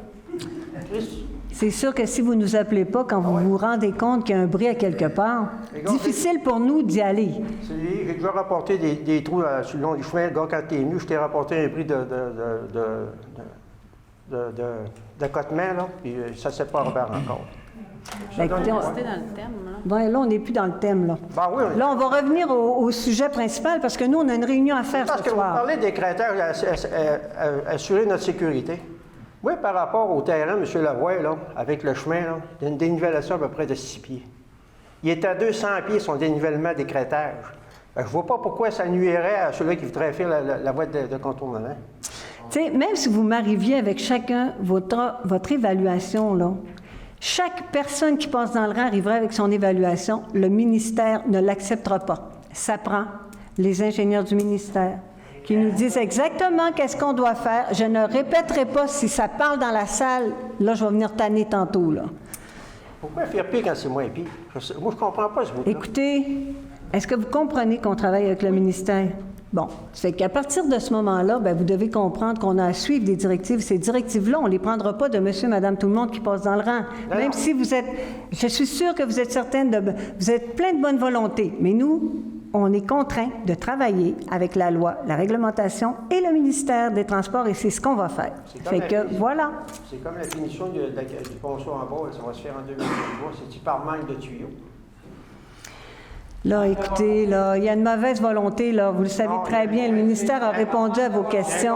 C'est sûr que si vous ne nous appelez pas quand vous vous rendez compte qu'il y a un bris à quelque part, difficile pour nous d'y aller. J'ai déjà rapporté des trous sur le long du chemin. Le gars, quand t'es venu, je t'ai rapporté un bris d'accotement, là, puis ça ne s'est pas ouvert encore. Ben, écoutez, C'était dans le thème, là. ben, là, on n'est plus dans le thème, là. Ben oui, Là, on va revenir au sujet principal parce que nous, on a une réunion à faire parce ce que vous soir. parlez des critères assurer notre sécurité. Oui, par rapport au terrain, M. Lavoie, là, avec le chemin, là, il y a une dénivellation à peu près de 6 pieds. Il est à 200 pieds, son dénivellement d'écrêtage. Je ne vois pas pourquoi ça nuirait à celui qui voudrait faire la voie de contournement. Tu sais, même si vous m'arriviez avec chacun votre évaluation, là, chaque personne qui passe dans le rang arriverait avec son évaluation, le ministère ne l'acceptera pas. Ça prend les ingénieurs du ministère qui nous disent exactement qu'est-ce qu'on doit faire. Je ne répéterai pas si ça parle dans la salle. Là, je vais venir tanner tantôt, là. Pourquoi faire pire quand c'est moins pire? Moi, je ne comprends pas ce bout-là. Écoutez, est-ce que vous comprenez qu'on travaille avec le ministère? Bon, c'est qu'à partir de ce moment-là, bien, vous devez comprendre qu'on a à suivre des directives. Ces directives-là, on ne les prendra pas de monsieur, madame, tout le monde qui passe dans le rang. Même si vous êtes... Je suis sûre que vous êtes certaine de... Vous êtes plein de bonne volonté. Mais nous, on est contraints de travailler avec la loi, la réglementation et le ministère des Transports, et c'est ce qu'on va faire. Fait que, voilà. C'est comme la finition du ponceau en bas, ça va se faire en 2023. C'est-tu par manque de tuyaux? Là, écoutez, là, il y a une mauvaise volonté, là. Vous le savez très bien, le ministère a répondu à vos questions.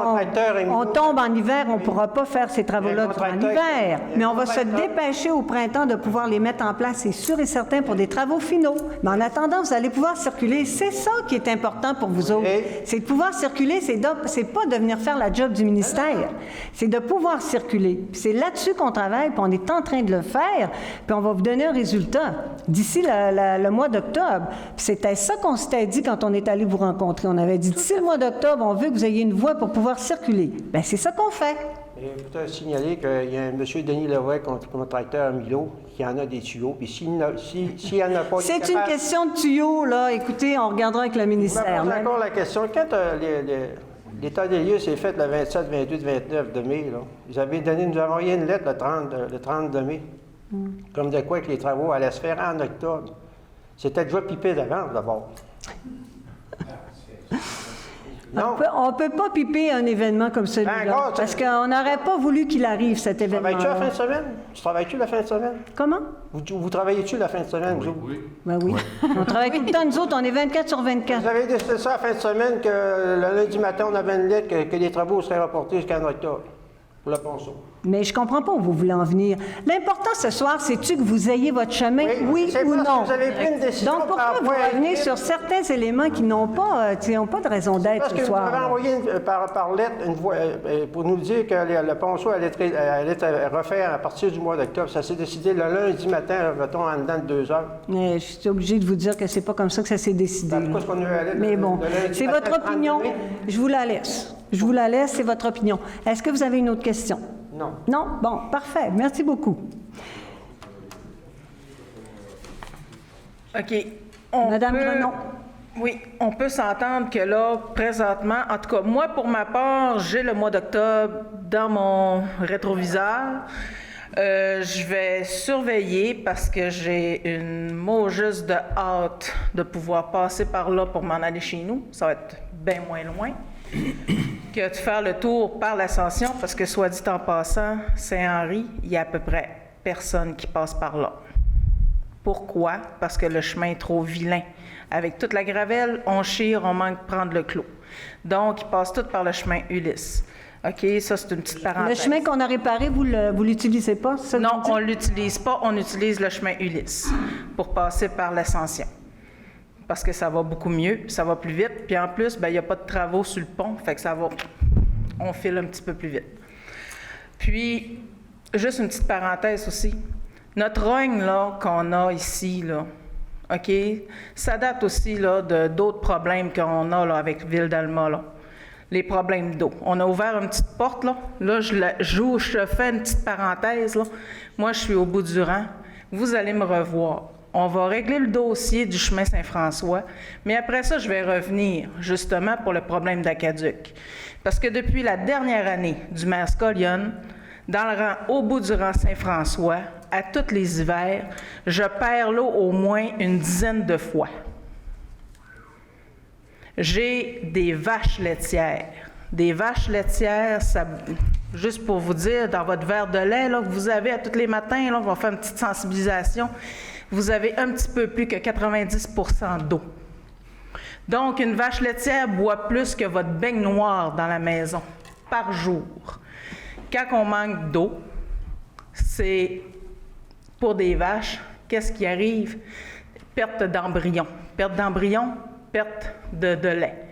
On tombe en hiver, on ne pourra pas faire ces travaux-là en hiver. Mais on va se dépêcher au printemps de pouvoir les mettre en place, c'est sûr et certain, pour des travaux finaux. Mais en attendant, vous allez pouvoir circuler. C'est ça qui est important pour vous autres. C'est de pouvoir circuler, c'est pas de venir faire la job du ministère. C'est de pouvoir circuler. Puis c'est là-dessus qu'on travaille, puis on est en train de le faire, puis on va vous donner un résultat d'ici le mois d'octobre. Puis c'était ça qu'on s'était dit quand on est allé vous rencontrer. On avait dit, d'ici le mois d'octobre, on veut que vous ayez une voie pour pouvoir circuler. Bien, c'est ça qu'on fait. Et je peux te signaler qu'il y a un M. Denis Leroy, contracteur à Milo, qui en a des tuyaux. Puis s'il n'y en a pas... C'est une question de tuyaux, là. Écoutez, on regardera avec le ministère. Je me pose encore la question. Quand l'état des lieux s'est fait le 27, 28, 29 de mai, là, nous avons envoyé une lettre le 30 de mai, comme de quoi que les travaux allaient se faire en octobre. C'était déjà pipé d'avance, d'abord. On ne peut pas piper un événement comme celui-là, parce qu'on n'aurait pas voulu qu'il arrive, cet événement-là. Travailles-tu la fin de semaine? Tu travailles-tu la fin de semaine? Comment? Vous travaillez-tu la fin de semaine, vous? Oui. Ben oui. On travaille tout le temps, nous autres, on est 24 sur 24. Vous avez décidé ça la fin de semaine, que le lundi matin, on avait une lettre que les travaux seraient reportés jusqu'en octobre, pour le ponceau. Mais je comprends pas où vous voulez en venir. L'important ce soir, c'est-tu que vous ayez votre chemin, oui ou non? Vous avez pris une décision. Donc pourquoi vous revenez sur certains éléments qui n'ont pas de raison d'être ce soir? Parce que vous avez envoyé par lettre une voie, pour nous dire que le ponceau allait être refait à partir du mois d'octobre. Ça s'est décidé le lundi matin, mettons, en dedans de 2 heures. Mais je suis obligée de vous dire que c'est pas comme ça que ça s'est décidé. Pourquoi est-ce qu'on a eu la lettre? Mais bon, c'est votre opinion. Je vous la laisse. Je vous la laisse, c'est votre opinion. Est-ce que vous avez une autre question? Non. Non? Bon, parfait. Merci beaucoup. OK. Madame Grenon. Oui, on peut s'entendre que là, présentement, en tout cas, moi, pour ma part, j'ai le mois d'octobre dans mon rétroviseur. Je vais surveiller parce que j'ai une mot juste de hâte de pouvoir passer par là pour m'en aller chez nous. Ça va être bien moins loin que de faire le tour par l'Ascension, parce que, soit dit en passant, Saint-Henri, il y a à peu près personne qui passe par là. Pourquoi? Parce que le chemin est trop vilain. Avec toute la gravelle, on chire, on manque de prendre le clos. Donc, ils passent tous par le chemin Ulysse. OK, ça, c'est une petite parenthèse. Le chemin qu'on a réparé, vous l'utilisez pas? Non, on ne l'utilise pas. On utilise le chemin Ulysse pour passer par l'Ascension. Parce que ça va beaucoup mieux, ça va plus vite. Puis en plus, il n'y a pas de travaux sur le pont, fait que on file un petit peu plus vite. Puis, juste une petite parenthèse aussi. Notre rogne, là, qu'on a ici, là, OK, ça date aussi, là, d'autres problèmes qu'on a, là, avec Ville d'Alma, là. Les problèmes d'eau. On a ouvert une petite porte, là. Là, je fais une petite parenthèse, là. Moi, je suis au bout du rang. Vous allez me revoir. On va régler le dossier du chemin Saint-François, mais après ça, je vais revenir justement pour le problème d'Aqueduc. Parce que depuis la dernière année du maire Scollion, dans le rang, au bout du rang Saint-François, à tous les hivers, je perds l'eau au moins une dizaine de fois. J'ai des vaches laitières. Des vaches laitières, ça, juste pour vous dire, dans votre verre de lait là, que vous avez à tous les matins, là, on va faire une petite sensibilisation, vous avez un petit peu plus que 90% d'eau. Donc, une vache laitière boit plus que votre baignoire dans la maison, par jour. Quand on manque d'eau, c'est pour des vaches, qu'est-ce qui arrive? Perte d'embryon. Perte d'embryon, perte de lait.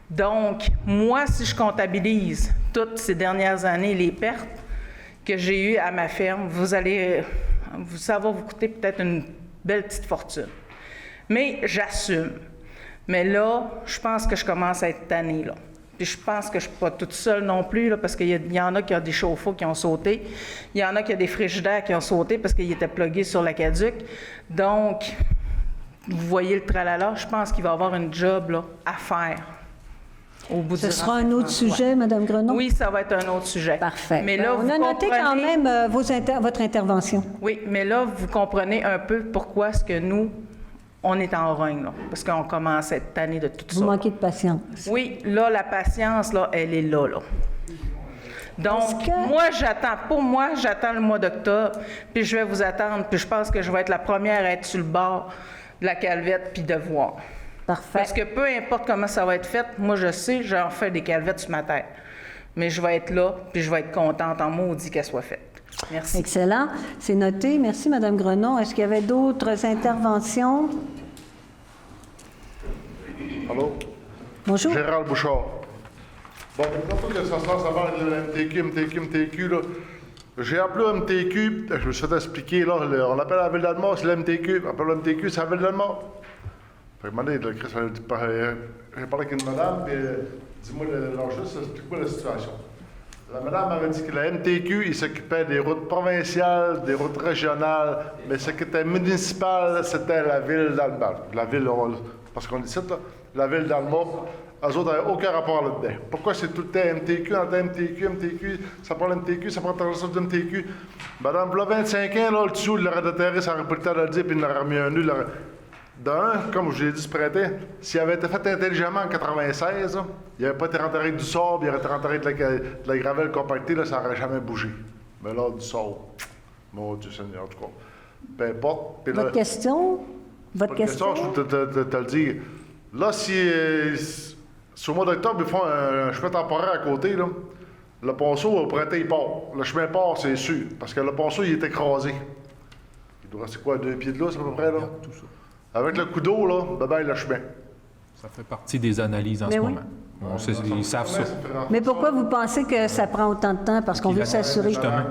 Donc, moi, si je comptabilise toutes ces dernières années les pertes que j'ai eues à ma ferme, ça va vous coûter peut-être une belle petite fortune. Mais j'assume. Mais là, je pense que je commence à être tannée, là. Puis je pense que je ne suis pas toute seule non plus, là, parce qu'il y en a qui ont des chauffe-eau qui ont sauté. Il y en a qui ont des frigidaires qui ont sauté parce qu'ils étaient plugués sur l'Aqueduc. Donc, vous voyez le tralala, je pense qu'il va y avoir une job là, à faire au bout Ce du sera un autre sujet, Mme Grenon? Oui, ça va être un autre sujet. Parfait. Mais Ben, là, on vous a noté quand comprenez- même votre intervention. Oui, mais là, vous comprenez un peu pourquoi est-ce que nous, on est en rogne, là, parce qu'on commence cette année de tout Vous ça. manquez de patience. Oui, là, la patience, là, elle est là, là. Donc, j'attends le mois d'octobre, puis je vais vous attendre, puis je pense que je vais être la première à être sur le bord de la calvette, puis de voir. Parfait. Parce que peu importe comment ça va être fait, moi, je sais, j'en fais des calvettes sur ma tête. Mais je vais être là, puis je vais être contente en maudit qu'elle soit faite. Merci. Excellent. C'est noté. Merci, Mme Grenon. Est-ce qu'il y avait d'autres interventions? Allô? Bonjour. Gérald Bouchard. Bon, maintenant que ça se lance avant le MTQ, là, j'ai appelé le MTQ, je me suis fait expliquer, là, on appelle la ville d'Allemagne, c'est le MTQ, on appelle le MTQ, c'est la ville d'Allemagne. Fait que j'ai parlé avec une madame, puis dis-moi l'enjeu, explique-moi la situation. La madame m'avait dit que la MTQ, il s'occupait des routes provinciales, des routes régionales, mais ce qui était municipal, c'était la ville d'Allemagne. La ville, parce qu'on dit ça, là, la ville d'Allemagne. Eux autres n'avaient aucun rapport là-dedans. Pourquoi c'est tout le temps MTQ, MTQ, ça prend l'MTQ, ça prend l'autorisation de MTQ. Madame, là, 25 ans, là, le dessous, il aurait déterré, ça aurait pas le temps de le dire, puis il aurait remis un nul. D'un, comme je l'ai dit ce printemps, s'il avait été fait intelligemment en 96, là, il n'avait pas été rentré du sable, il aurait été rentré de la gravelle compactée, là, ça n'aurait jamais bougé. Mais là, du sable, mon Dieu Seigneur, en tout cas. Peu importe. Puis là, Votre question? Votre question? je peux te le dire. Là, si sur le mois d'octobre, ils font un chemin temporaire à côté, là, le ponceau, au printemps, il part. Le chemin part, c'est sûr, parce que le ponceau, il est écrasé. Il doit rester quoi, 2 pieds de là, c'est à peu près, là? Tout ça. Avec le coup d'eau, là, bye-bye, le chemin. Ça fait partie des analyses en ce moment. Ils savent ça. Mais pourquoi vous pensez que ça prend autant de temps? Parce qu'on veut s'assurer. Justement.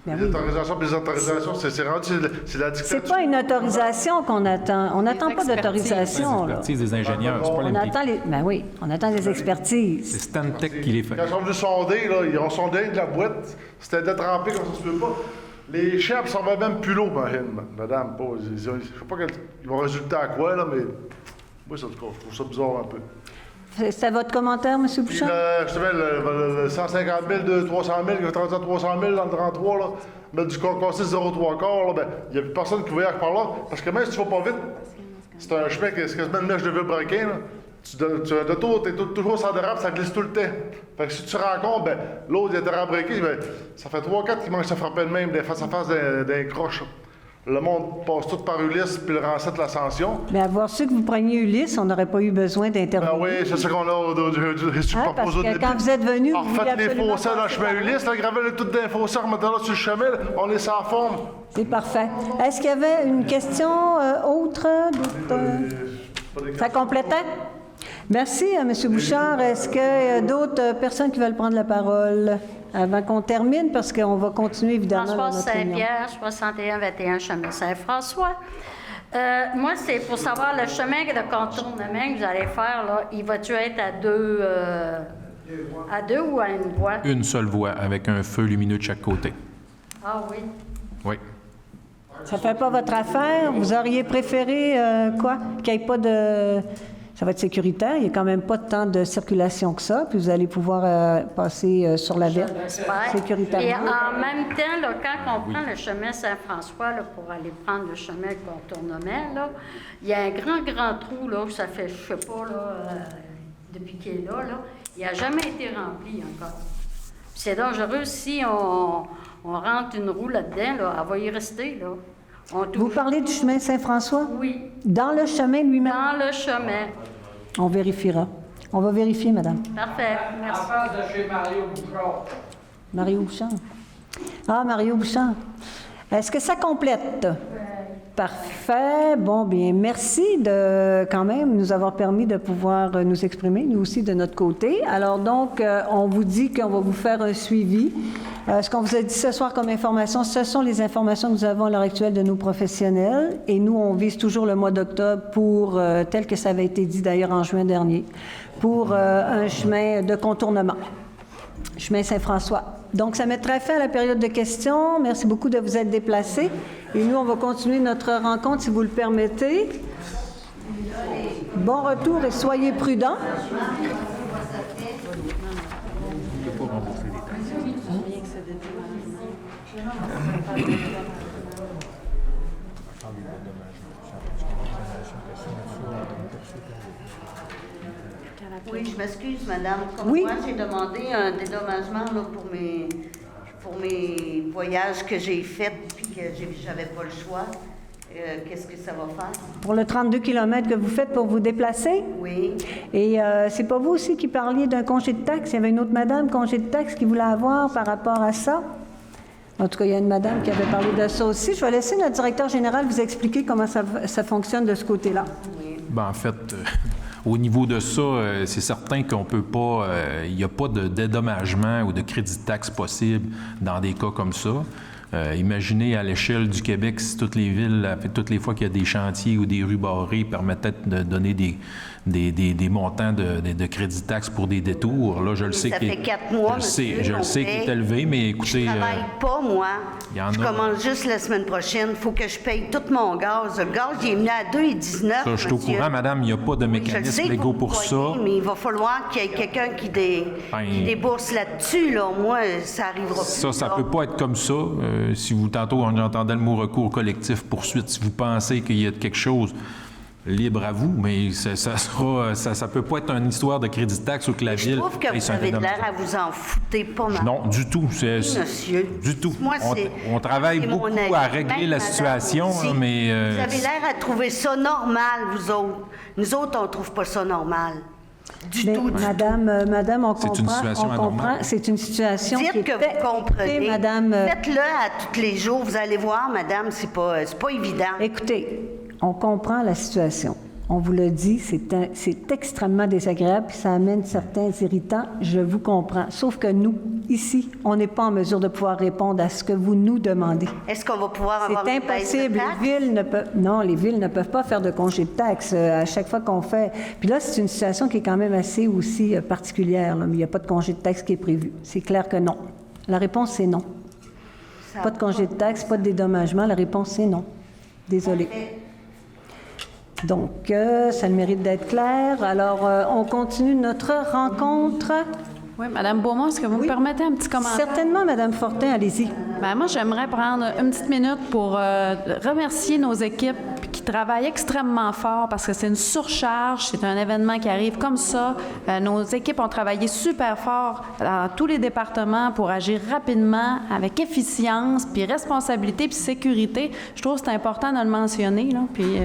Ben Les oui. autorisations, puis les autorisations, c'est rendu, c'est la dictature. C'est pas une autorisation qu'on attend. On n'attend pas d'autorisation. là. L'expertise des ingénieurs, c'est pas On l'MTQ. attend les... Ben oui, on attend les expertises. C'est Stantec qui les fait. Quand ils sont venus sonder, là, ils ont sondé de la boîte, c'était détrempé comme ça se peut pas. Les chefs s'en va même plus l'eau, madame. Je sais pas qu'ils vont résulter à quoi, là, mais moi, ça, je trouve ça bizarre un peu. C'est votre commentaire, M. Puis, Bouchard? justement, le 150 000, 300 000, qui va être rendu à 300 000 dans le 33, là, mettre du concorsé 0,3 quarts, là, ben, il n'y a plus personne qui voyage par là. Parce que même si tu vas pas vite, c'est un chemin qui est quasiment une mèche de Villebrequin, là. De tour, t'es toujours sans dérape, ça glisse tout le temps. Fait que si tu rencontres, ben, l'autre, il a dérape breaké, ben, ça fait 3-4 qui mangent se frapper de même, des face à face des croches. Le monde passe tout par Ulysse, puis le Rancette l'Ascension. Mais avoir su que vous preniez Ulysse, on n'aurait pas eu besoin d'intervenir. Ben oui, c'est ce qu'on a Hein, parce que quand vous êtes venu, vous faites vouliez les absolument fossés dans le chemin Ulysse, la gravelle est toute dans les fossés, remettez-la sur le chemin, là, on est sans forme. C'est parfait. Est-ce qu'il y avait une question autre? Ça complétait? Merci, M. Bouchard. Est-ce qu'il y a d'autres personnes qui veulent prendre la parole avant qu'on termine? Parce qu'on va continuer, évidemment, dans Françoise notre réunion. Saint-Pierre, 61-21 chemin Saint-François. Moi, c'est pour savoir le chemin de contournement que vous allez faire, là, il va-tu être à deux ou à une voie? Une seule voie avec un feu lumineux de chaque côté. Ah oui. Oui. Ça fait pas votre affaire? Vous auriez préféré quoi? Qu'il n'y ait pas de... Ça va être sécuritaire, il n'y a quand même pas tant de circulation que ça, puis vous allez pouvoir passer sur la ville sécuritairement. Et en même temps, là, quand on prend le chemin Saint-François là, pour aller prendre le chemin contournement, là, il y a un grand trou, là, ça fait, je sais pas, là, depuis qu'il est là, il n'a jamais été rempli encore. Puis c'est dangereux si on rentre une roue là-dedans, là, elle va y rester, là. Vous parlez du chemin Saint-François? Oui. Dans le chemin lui-même? Dans le chemin. On vérifiera. On va vérifier, madame. Parfait. Merci. En face de chez Mario Bouchard. Mario Bouchard. Ah, Mario Bouchard. Est-ce que ça complète? Parfait. Bon, bien, merci de quand même nous avoir permis de pouvoir nous exprimer, nous aussi, de notre côté. Alors donc, on vous dit qu'on va vous faire un suivi. Ce qu'on vous a dit ce soir comme information, ce sont les informations que nous avons à l'heure actuelle de nos professionnels. Et nous, on vise toujours le mois d'octobre pour, tel que ça avait été dit d'ailleurs en juin dernier, pour un chemin de contournement. Chemin Saint-François. Donc, ça mettrait fin à la période de questions. Merci beaucoup de vous être déplacés. Et nous, on va continuer notre rencontre, si vous le permettez. Bon retour et soyez prudents. Oui, je m'excuse, madame. Comme Oui. moi, j'ai demandé un dédommagement là, pour mes voyages que j'ai faits puis que j'avais pas le choix. Qu'est-ce que ça va faire? Pour le 32 km que vous faites pour vous déplacer? Oui. Et c'est pas vous aussi qui parliez d'un congé de taxe? Il y avait une autre madame, congé de taxe, qui voulait avoir par rapport à ça? En tout cas, il y a une madame qui avait parlé de ça aussi. Je vais laisser notre directeur général vous expliquer comment ça fonctionne de ce côté-là. Ben, en fait, au niveau de ça, c'est certain qu'on peut pas, il n'y a pas de dédommagement ou de crédit de taxe possible dans des cas comme ça. Imaginez à l'échelle du Québec si toutes les villes, toutes les fois qu'il y a des chantiers ou des rues barrées, permettaient de donner des montants de crédit de taxe pour des détours. Là, je le sais Ça fait 4 mois, je le sais qu'il est élevé, mais écoutez... Je travaille pas, moi. Je commence juste la semaine prochaine. Il faut que je paye tout mon gaz. Le gaz, il est venu à 2,19. Ça, je suis au courant, madame, il n'y a pas de mécanisme légaux pour ça. Mais il va falloir qu'il y ait quelqu'un qui débourse là-dessus. Là. Moi, ça arrivera plus. Ça peut pas être comme ça. Si vous, tantôt, on entendait le mot recours collectif, poursuite, si vous pensez qu'il y a quelque chose, libre à vous, mais ça peut pas être une histoire de crédit de taxe ou que la ville... Je trouve que vous avez l'air à vous en foutre pas mal. Non, du tout. Monsieur. Du tout. Moi, on travaille beaucoup à régler la situation, mais... Vous avez l'air à trouver ça normal, vous autres. Nous autres, on trouve pas ça normal. Madame, on comprend. C'est une situation anormale. C'est une situation Dites qui est que vous comprenez. madame. Faites-le à tous les jours. Vous allez voir, madame, c'est pas évident. Écoutez, on comprend la situation. On vous le dit, c'est extrêmement désagréable, puis ça amène certains irritants. Je vous comprends. Sauf que nous, ici, on n'est pas en mesure de pouvoir répondre à ce que vous nous demandez. Est-ce qu'on va pouvoir avoir C'est une baisse de impossible. taxes? Les villes ne peuvent pas faire de congé de taxes à chaque fois qu'on fait. Puis là, c'est une situation qui est quand même assez aussi particulière. Là, mais il n'y a pas de congé de taxes qui est prévu. C'est clair que non. La réponse, c'est non. Pas de congé de taxes, pas de dédommagement. La réponse, c'est non. Désolée. Donc, ça le mérite d'être clair. Alors, on continue notre rencontre. Oui, Mme Beaumont, est-ce que vous me permettez un petit commentaire? Certainement, Mme Fortin, allez-y. Bien, moi, j'aimerais prendre une petite minute pour remercier nos équipes qui travaillent extrêmement fort parce que c'est une surcharge, c'est un événement qui arrive comme ça. Nos équipes ont travaillé super fort dans tous les départements pour agir rapidement, avec efficience, puis responsabilité, puis sécurité. Je trouve que c'est important de le mentionner, là, puis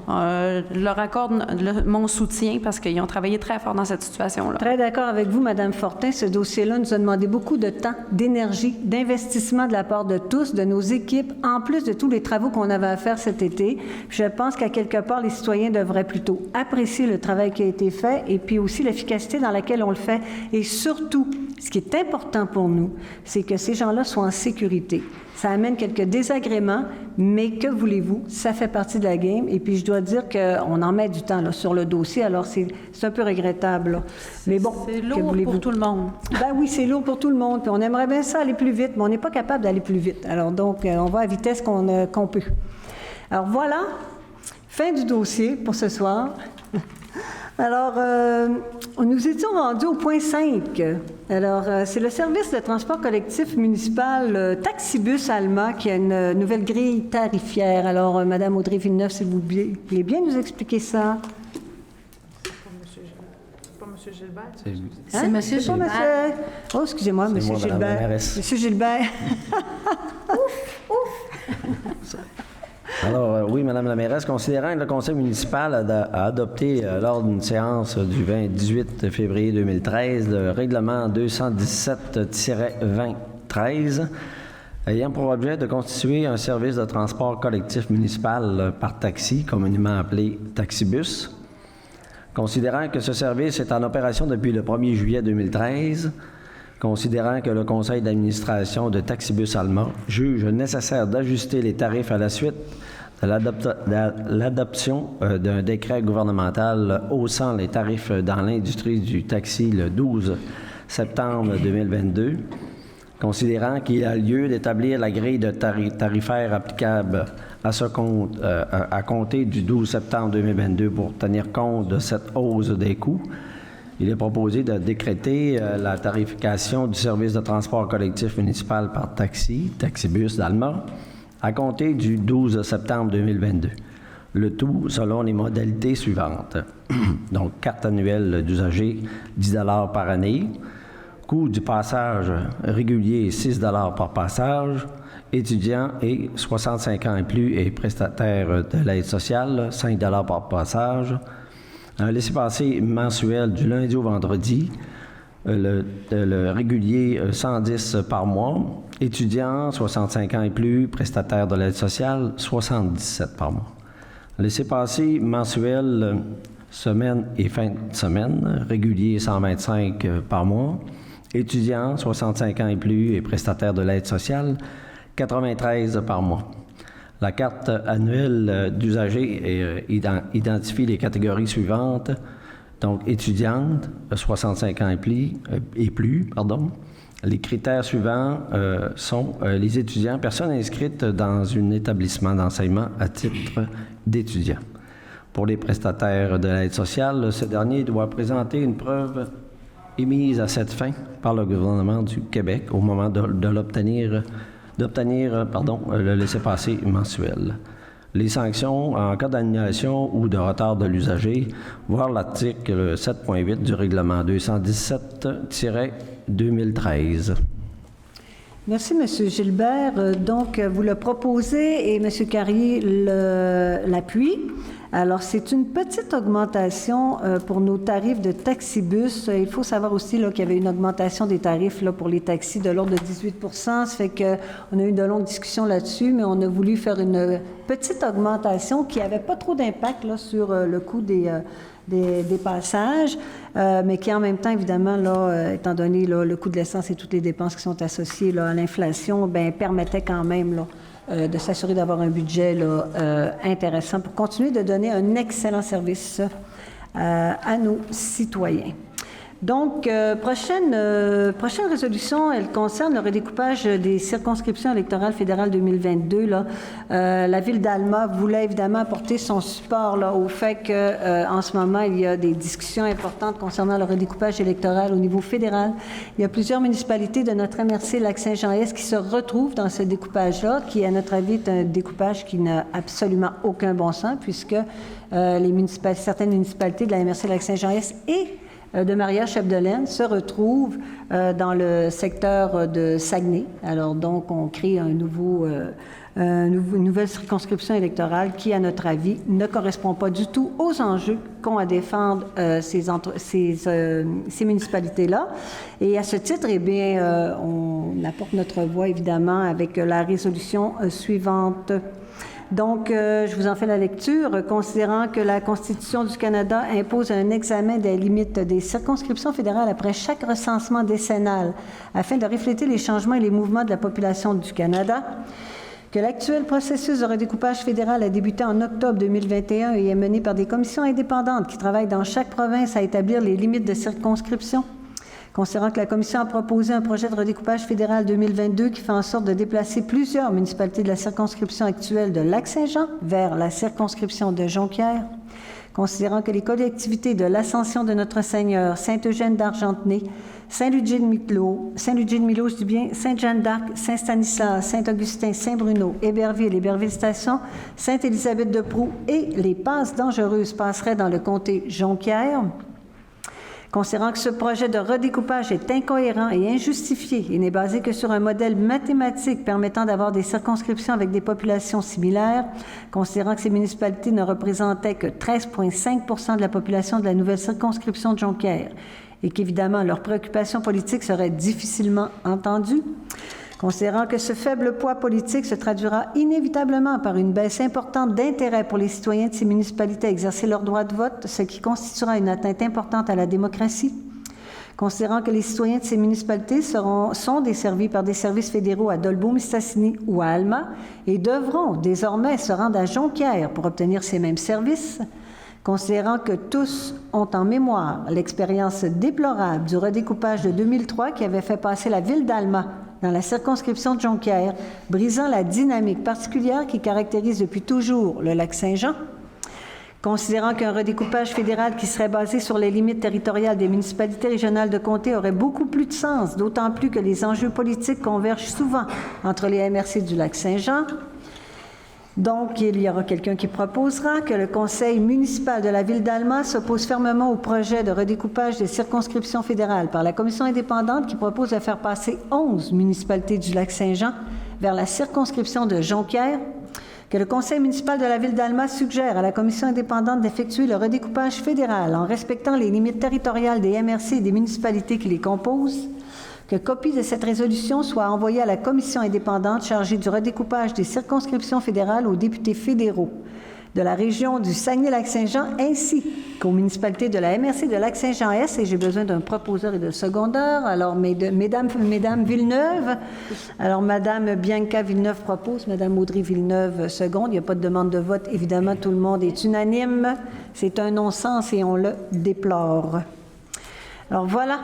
leur accorde mon soutien parce qu'ils ont travaillé très fort dans cette situation-là. Très d'accord avec vous, Mme Fortin. Ce dossier-là nous a demandé beaucoup de temps, d'énergie, d'investissement de la part de tous, de nos équipes, en plus de tous les travaux qu'on avait à faire cet été. Je pense qu'à quelque part, les citoyens devraient plutôt apprécier le travail qui a été fait et puis aussi l'efficacité dans laquelle on le fait. Et surtout, ce qui est important pour nous, c'est que ces gens-là soient en sécurité. Ça amène quelques désagréments, mais que voulez-vous? Ça fait partie de la game. Et puis, je dois dire qu'on en met du temps là, sur le dossier, alors c'est un peu regrettable. Là. Mais bon, c'est lourd pour tout le monde. Ben oui, c'est lourd pour tout le monde. Puis on aimerait bien ça aller plus vite, mais on n'est pas capable d'aller plus vite. Alors donc, on va à vitesse qu'on peut. Alors voilà, fin du dossier pour ce soir. Alors, nous étions rendus au point 5. Alors, c'est le service de transport collectif municipal Taxibus Alma qui a une nouvelle grille tarifière. Alors, Mme Audrey Villeneuve, s'il vous plaît, bien nous expliquer ça. C'est pas M. Gilbert? C'est M. Gilbert. Monsieur... Oh, excusez-moi, M. Gilbert. M. Gilbert. Ouf! Alors, oui, Mme la mairesse, considérant que le conseil municipal a adopté lors d'une séance du 18 février 2013 le règlement 217-2013 ayant pour objet de constituer un service de transport collectif municipal par taxi, communément appelé Taxibus, considérant que ce service est en opération depuis le 1er juillet 2013, considérant que le conseil d'administration de Taxibus Alma juge nécessaire d'ajuster les tarifs à la suite de l'adoption d'un décret gouvernemental haussant les tarifs dans l'industrie du taxi le 12 septembre 2022, considérant qu'il a lieu d'établir la grille de tarifaire applicable à compter du 12 septembre 2022 pour tenir compte de cette hausse des coûts, il est proposé de décréter la tarification du service de transport collectif municipal par taxibus d'Alma, à compter du 12 septembre 2022. Le tout selon les modalités suivantes. Donc, carte annuelle d'usager, 10 $ par année. Coût du passage régulier, 6 $ par passage. Étudiants et 65 ans et plus et prestataires de l'aide sociale, 5 $ par passage. Un laissez-passer mensuel du lundi au vendredi. Le régulier, 110 par mois. Étudiants, 65 ans et plus, prestataires de l'aide sociale, 77 par mois. Laissez-passer mensuel, semaine et fin de semaine, régulier 125 par mois. Étudiants, 65 ans et plus et prestataires de l'aide sociale, 93 par mois. La carte annuelle d'usager identifie les catégories suivantes. Donc, étudiante, 65 ans et plus. Les critères suivants sont les étudiants, personnes inscrites dans un établissement d'enseignement à titre d'étudiant. Pour les prestataires de l'aide sociale, ce dernier doit présenter une preuve émise à cette fin par le gouvernement du Québec au moment d'obtenir le laissez-passer mensuel. Les sanctions en cas d'annulation ou de retard de l'usager, voir l'article 7.8 du règlement 217-2013. Merci, M. Gilbert. Donc, vous le proposez et M. Carrier l'appuie. Alors, c'est une petite augmentation pour nos tarifs de taxibus. Il faut savoir aussi qu'il y avait une augmentation des tarifs là, pour les taxis de l'ordre de 18 %. Ça fait qu'on a eu de longues discussions là-dessus, mais on a voulu faire une petite augmentation qui n'avait pas trop d'impact là, sur le coût des passages, mais qui en même temps, évidemment, là, étant donné là, le coût de l'essence et toutes les dépenses qui sont associées là, à l'inflation, permettait quand même là, de s'assurer d'avoir un budget là, intéressant pour continuer de donner un excellent service à nos citoyens. Donc, prochaine résolution, elle concerne le redécoupage des circonscriptions électorales fédérales 2022. Là. La Ville d'Alma voulait évidemment apporter son support là, au fait qu'en ce moment, il y a des discussions importantes concernant le redécoupage électoral au niveau fédéral. Il y a plusieurs municipalités de notre MRC Lac-Saint-Jean-Est qui se retrouvent dans ce découpage-là, qui, à notre avis, est un découpage qui n'a absolument aucun bon sens, puisque certaines municipalités de la MRC Lac-Saint-Jean-Est et de Maria-Chapdelaine se retrouvent dans le secteur de Saguenay. Alors donc, on crée une nouvelle circonscription électorale qui, à notre avis, ne correspond pas du tout aux enjeux qu'ont à défendre ces municipalités-là. Et à ce titre, eh bien, on apporte notre voix, évidemment, avec la résolution suivante. Donc, je vous en fais la lecture. Considérant que la Constitution du Canada impose un examen des limites des circonscriptions fédérales après chaque recensement décennal afin de refléter les changements et les mouvements de la population du Canada, que l'actuel processus de redécoupage fédéral a débuté en octobre 2021 et est mené par des commissions indépendantes qui travaillent dans chaque province à établir les limites de circonscription. Considérant que la Commission a proposé un projet de redécoupage fédéral 2022 qui fait en sorte de déplacer plusieurs municipalités de la circonscription actuelle de Lac-Saint-Jean vers la circonscription de Jonquière. Considérant que les collectivités de l'Ascension de Notre-Seigneur, Saint-Eugène d'Argentenay, Saint-Ludger-de-Milo, Sainte-Jeanne d'Arc, Saint-Stanislas, Saint-Augustin, Saint-Bruno, Héberville, Héberville-Station, Sainte-Élisabeth-de-Proux et les passes dangereuses passeraient dans le comté Jonquière. Considérant que ce projet de redécoupage est incohérent et injustifié et n'est basé que sur un modèle mathématique permettant d'avoir des circonscriptions avec des populations similaires, considérant que ces municipalités ne représentaient que 13,5 % de la population de la nouvelle circonscription de Jonquière et qu'évidemment leurs préoccupations politiques seraient difficilement entendues, considérant que ce faible poids politique se traduira inévitablement par une baisse importante d'intérêt pour les citoyens de ces municipalités à exercer leur droit de vote, ce qui constituera une atteinte importante à la démocratie, considérant que les citoyens de ces municipalités sont desservis par des services fédéraux à Dolbeau-Mistassini ou à Alma et devront désormais se rendre à Jonquière pour obtenir ces mêmes services, considérant que tous ont en mémoire l'expérience déplorable du redécoupage de 2003 qui avait fait passer la ville d'Alma dans la circonscription de Jonquière, brisant la dynamique particulière qui caractérise depuis toujours le Lac-Saint-Jean, Considérant qu'un redécoupage fédéral qui serait basé sur les limites territoriales des municipalités régionales de comté aurait beaucoup plus de sens, d'autant plus que les enjeux politiques convergent souvent entre les MRC du Lac-Saint-Jean. Donc, il y aura quelqu'un qui proposera que le conseil municipal de la ville d'Alma s'oppose fermement au projet de redécoupage des circonscriptions fédérales par la commission indépendante qui propose de faire passer 11 municipalités du Lac-Saint-Jean vers la circonscription de Jonquière, que le conseil municipal de la ville d'Alma suggère à la commission indépendante d'effectuer le redécoupage fédéral en respectant les limites territoriales des MRC et des municipalités qui les composent, que copie de cette résolution soit envoyée à la commission indépendante chargée du redécoupage des circonscriptions fédérales aux députés fédéraux de la région du Saguenay-Lac-Saint-Jean ainsi qu'aux municipalités de la MRC de Lac-Saint-Jean-Est, et j'ai besoin d'un proposeur et de secondeur. Alors, mesdames Villeneuve, alors Madame Bianca Villeneuve propose, Madame Audrey Villeneuve seconde. Il n'y a pas de demande de vote, évidemment, tout le monde est unanime. C'est un non-sens et on le déplore. Alors voilà.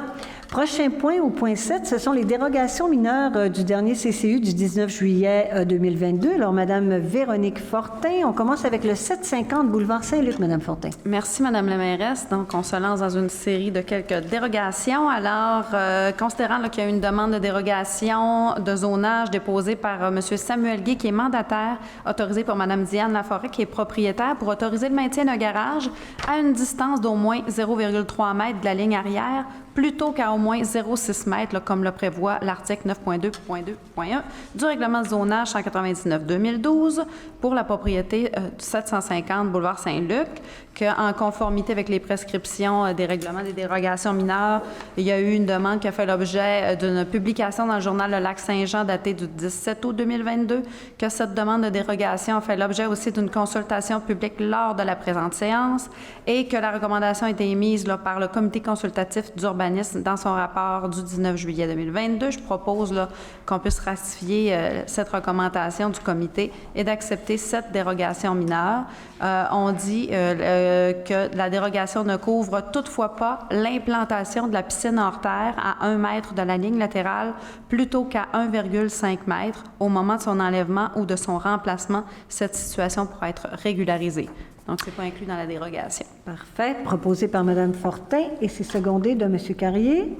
Prochain point, au point 7, ce sont les dérogations mineures du dernier CCU du 19 juillet 2022. Alors, Madame Véronique Fortin, on commence avec le 750 boulevard Saint-Luc, Madame Fortin. Merci, Madame la mairesse. Donc, on se lance dans une série de quelques dérogations. Alors, considérant qu'il y a une demande de dérogation de zonage déposée par M. Samuel Guy, qui est mandataire, autorisé par Mme Diane Laforêt, qui est propriétaire, pour autoriser le maintien d'un garage à une distance d'au moins 0,3 m de la ligne arrière, plutôt qu'à au moins 0,6 m, là, comme le prévoit l'article 9.2.2.1 du règlement de zonage 199-2012 pour la propriété 750 boulevard Saint-Luc, qu'en conformité avec les prescriptions des règlements des dérogations mineures, il y a eu une demande qui a fait l'objet d'une publication dans le journal Le Lac-Saint-Jean datée du 17 août 2022, que cette demande de dérogation a fait l'objet aussi d'une consultation publique lors de la présente séance et que la recommandation a été émise là, par le comité consultatif d'urbanisme dans son rapport du 19 juillet 2022. Je propose là, qu'on puisse ratifier cette recommandation du comité et d'accepter cette dérogation mineure. On dit que la dérogation ne couvre toutefois pas l'implantation de la piscine hors terre à 1 mètre de la ligne latérale plutôt qu'à 1,5 m au moment de son enlèvement ou de son remplacement. Cette situation pourra être régularisée. Donc, ce n'est pas inclus dans la dérogation. Parfait. Proposé par Mme Fortin et c'est secondé de M. Carrier.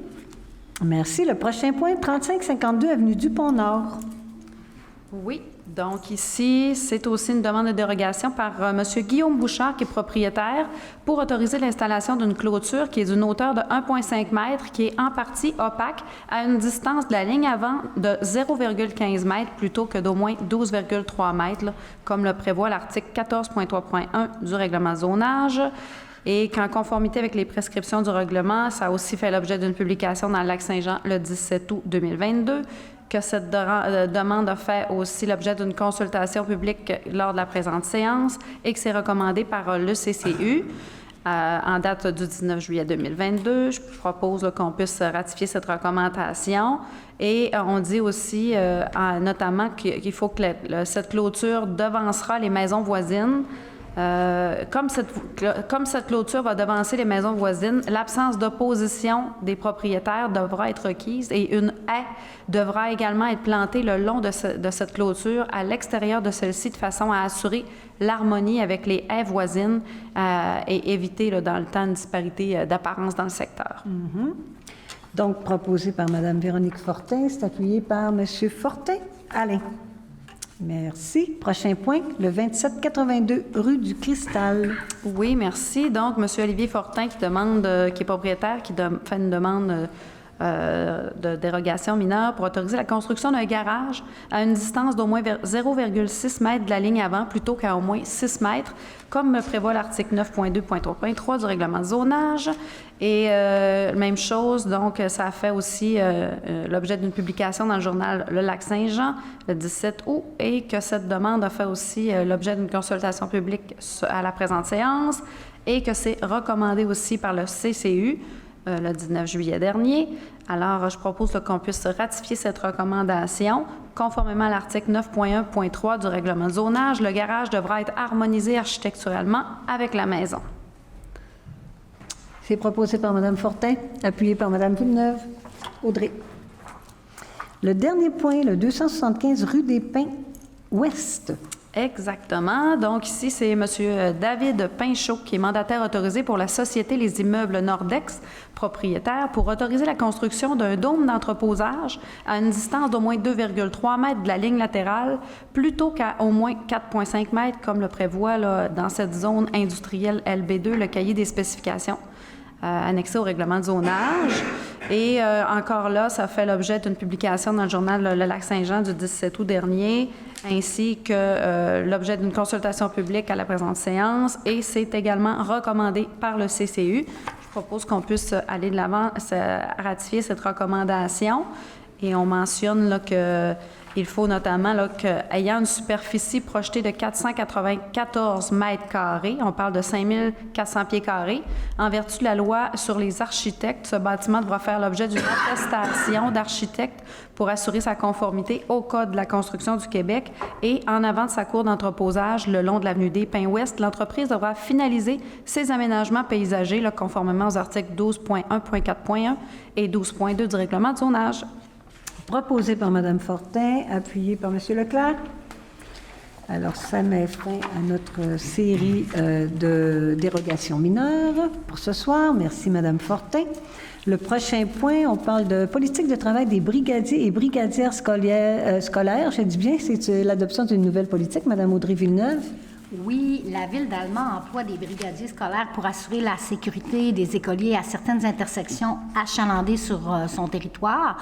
Merci. Le prochain point, 3552 avenue du Pont-Nord. Oui. Donc ici, c'est aussi une demande de dérogation par M. Guillaume Bouchard, qui est propriétaire, pour autoriser l'installation d'une clôture qui est d'une hauteur de 1,5 m, qui est en partie opaque, à une distance de la ligne avant de 0,15 m plutôt que d'au moins 12,3 m, là, comme le prévoit l'article 14.3.1 du règlement zonage. Et qu'en conformité avec les prescriptions du règlement, ça a aussi fait l'objet d'une publication dans le Lac-Saint-Jean le 17 août 2022, que cette demande a fait aussi l'objet d'une consultation publique lors de la présente séance et que c'est recommandé par le CCU en date du 19 juillet 2022. Je propose qu'on puisse ratifier cette recommandation. Et on dit aussi notamment qu'il faut que cette clôture devancera les maisons voisines. Comme cette clôture va devancer les maisons voisines, l'absence d'opposition des propriétaires devra être requise et une haie devra également être plantée le long de cette clôture à l'extérieur de celle-ci de façon à assurer l'harmonie avec les haies voisines et éviter là, dans le temps une disparité d'apparence dans le secteur. Mm-hmm. Donc, proposé par Mme Véronique Fortin, c'est appuyé par M. Fortin. Alain. Merci. Prochain point, le 2782 rue du Cristal. Oui, merci. Donc, M. Olivier Fortin qui est propriétaire, qui fait une demande de dérogation mineure pour autoriser la construction d'un garage à une distance d'au moins 0,6 m de la ligne avant plutôt qu'à au moins 6 m, comme prévoit l'article 9.2.3.3 du règlement de zonage. Et même chose, donc, ça a fait aussi l'objet d'une publication dans le journal Le Lac-Saint-Jean le 17 août et que cette demande a fait aussi l'objet d'une consultation publique à la présente séance et que c'est recommandé aussi par le CCU le 19 juillet dernier. Alors, je propose qu'on puisse ratifier cette recommandation. Conformément à l'article 9.1.3 du règlement de zonage, le garage devra être harmonisé architecturalement avec la maison. C'est proposé par Mme Fortin, appuyé par Mme Villeneuve. Audrey. Le dernier point, le 275 rue des Pins Ouest. Exactement. Donc ici, c'est M. David Pinchot qui est mandataire autorisé pour la Société Les Immeubles Nordex, propriétaire, pour autoriser la construction d'un dôme d'entreposage à une distance d'au moins 2,3 mètres de la ligne latérale, plutôt qu'à au moins 4,5 mètres, comme le prévoit là, dans cette zone industrielle LB2, le cahier des spécifications. Annexé au règlement de zonage. Et encore là, ça fait l'objet d'une publication dans le journal Le Lac-Saint-Jean du 17 août dernier, ainsi que l'objet d'une consultation publique à la présente séance, et c'est également recommandé par le CCU. Je propose qu'on puisse aller de l'avant, ratifier cette recommandation, et on mentionne là, qu'il faut notamment là, qu'ayant une superficie projetée de 494 mètres carrés, on parle de 5400 pieds carrés, en vertu de la loi sur les architectes, ce bâtiment devra faire l'objet d'une attestation d'architecte pour assurer sa conformité au Code de la construction du Québec, et en avant de sa cour d'entreposage le long de l'avenue des Pins-Ouest, l'entreprise devra finaliser ses aménagements paysagers là, conformément aux articles 12.1.4.1 et 12.2 du règlement de zonage. Proposé par Mme Fortin, appuyé par M. Leclerc. Alors, ça met fin à notre série de dérogations mineures pour ce soir. Merci, Mme Fortin. Le prochain point, on parle de politique de travail des brigadiers et brigadières scolaires. Je dis bien, c'est l'adoption d'une nouvelle politique, Mme Audrey Villeneuve. Oui, la Ville d'Allemand emploie des brigadiers scolaires pour assurer la sécurité des écoliers à certaines intersections achalandées sur son territoire.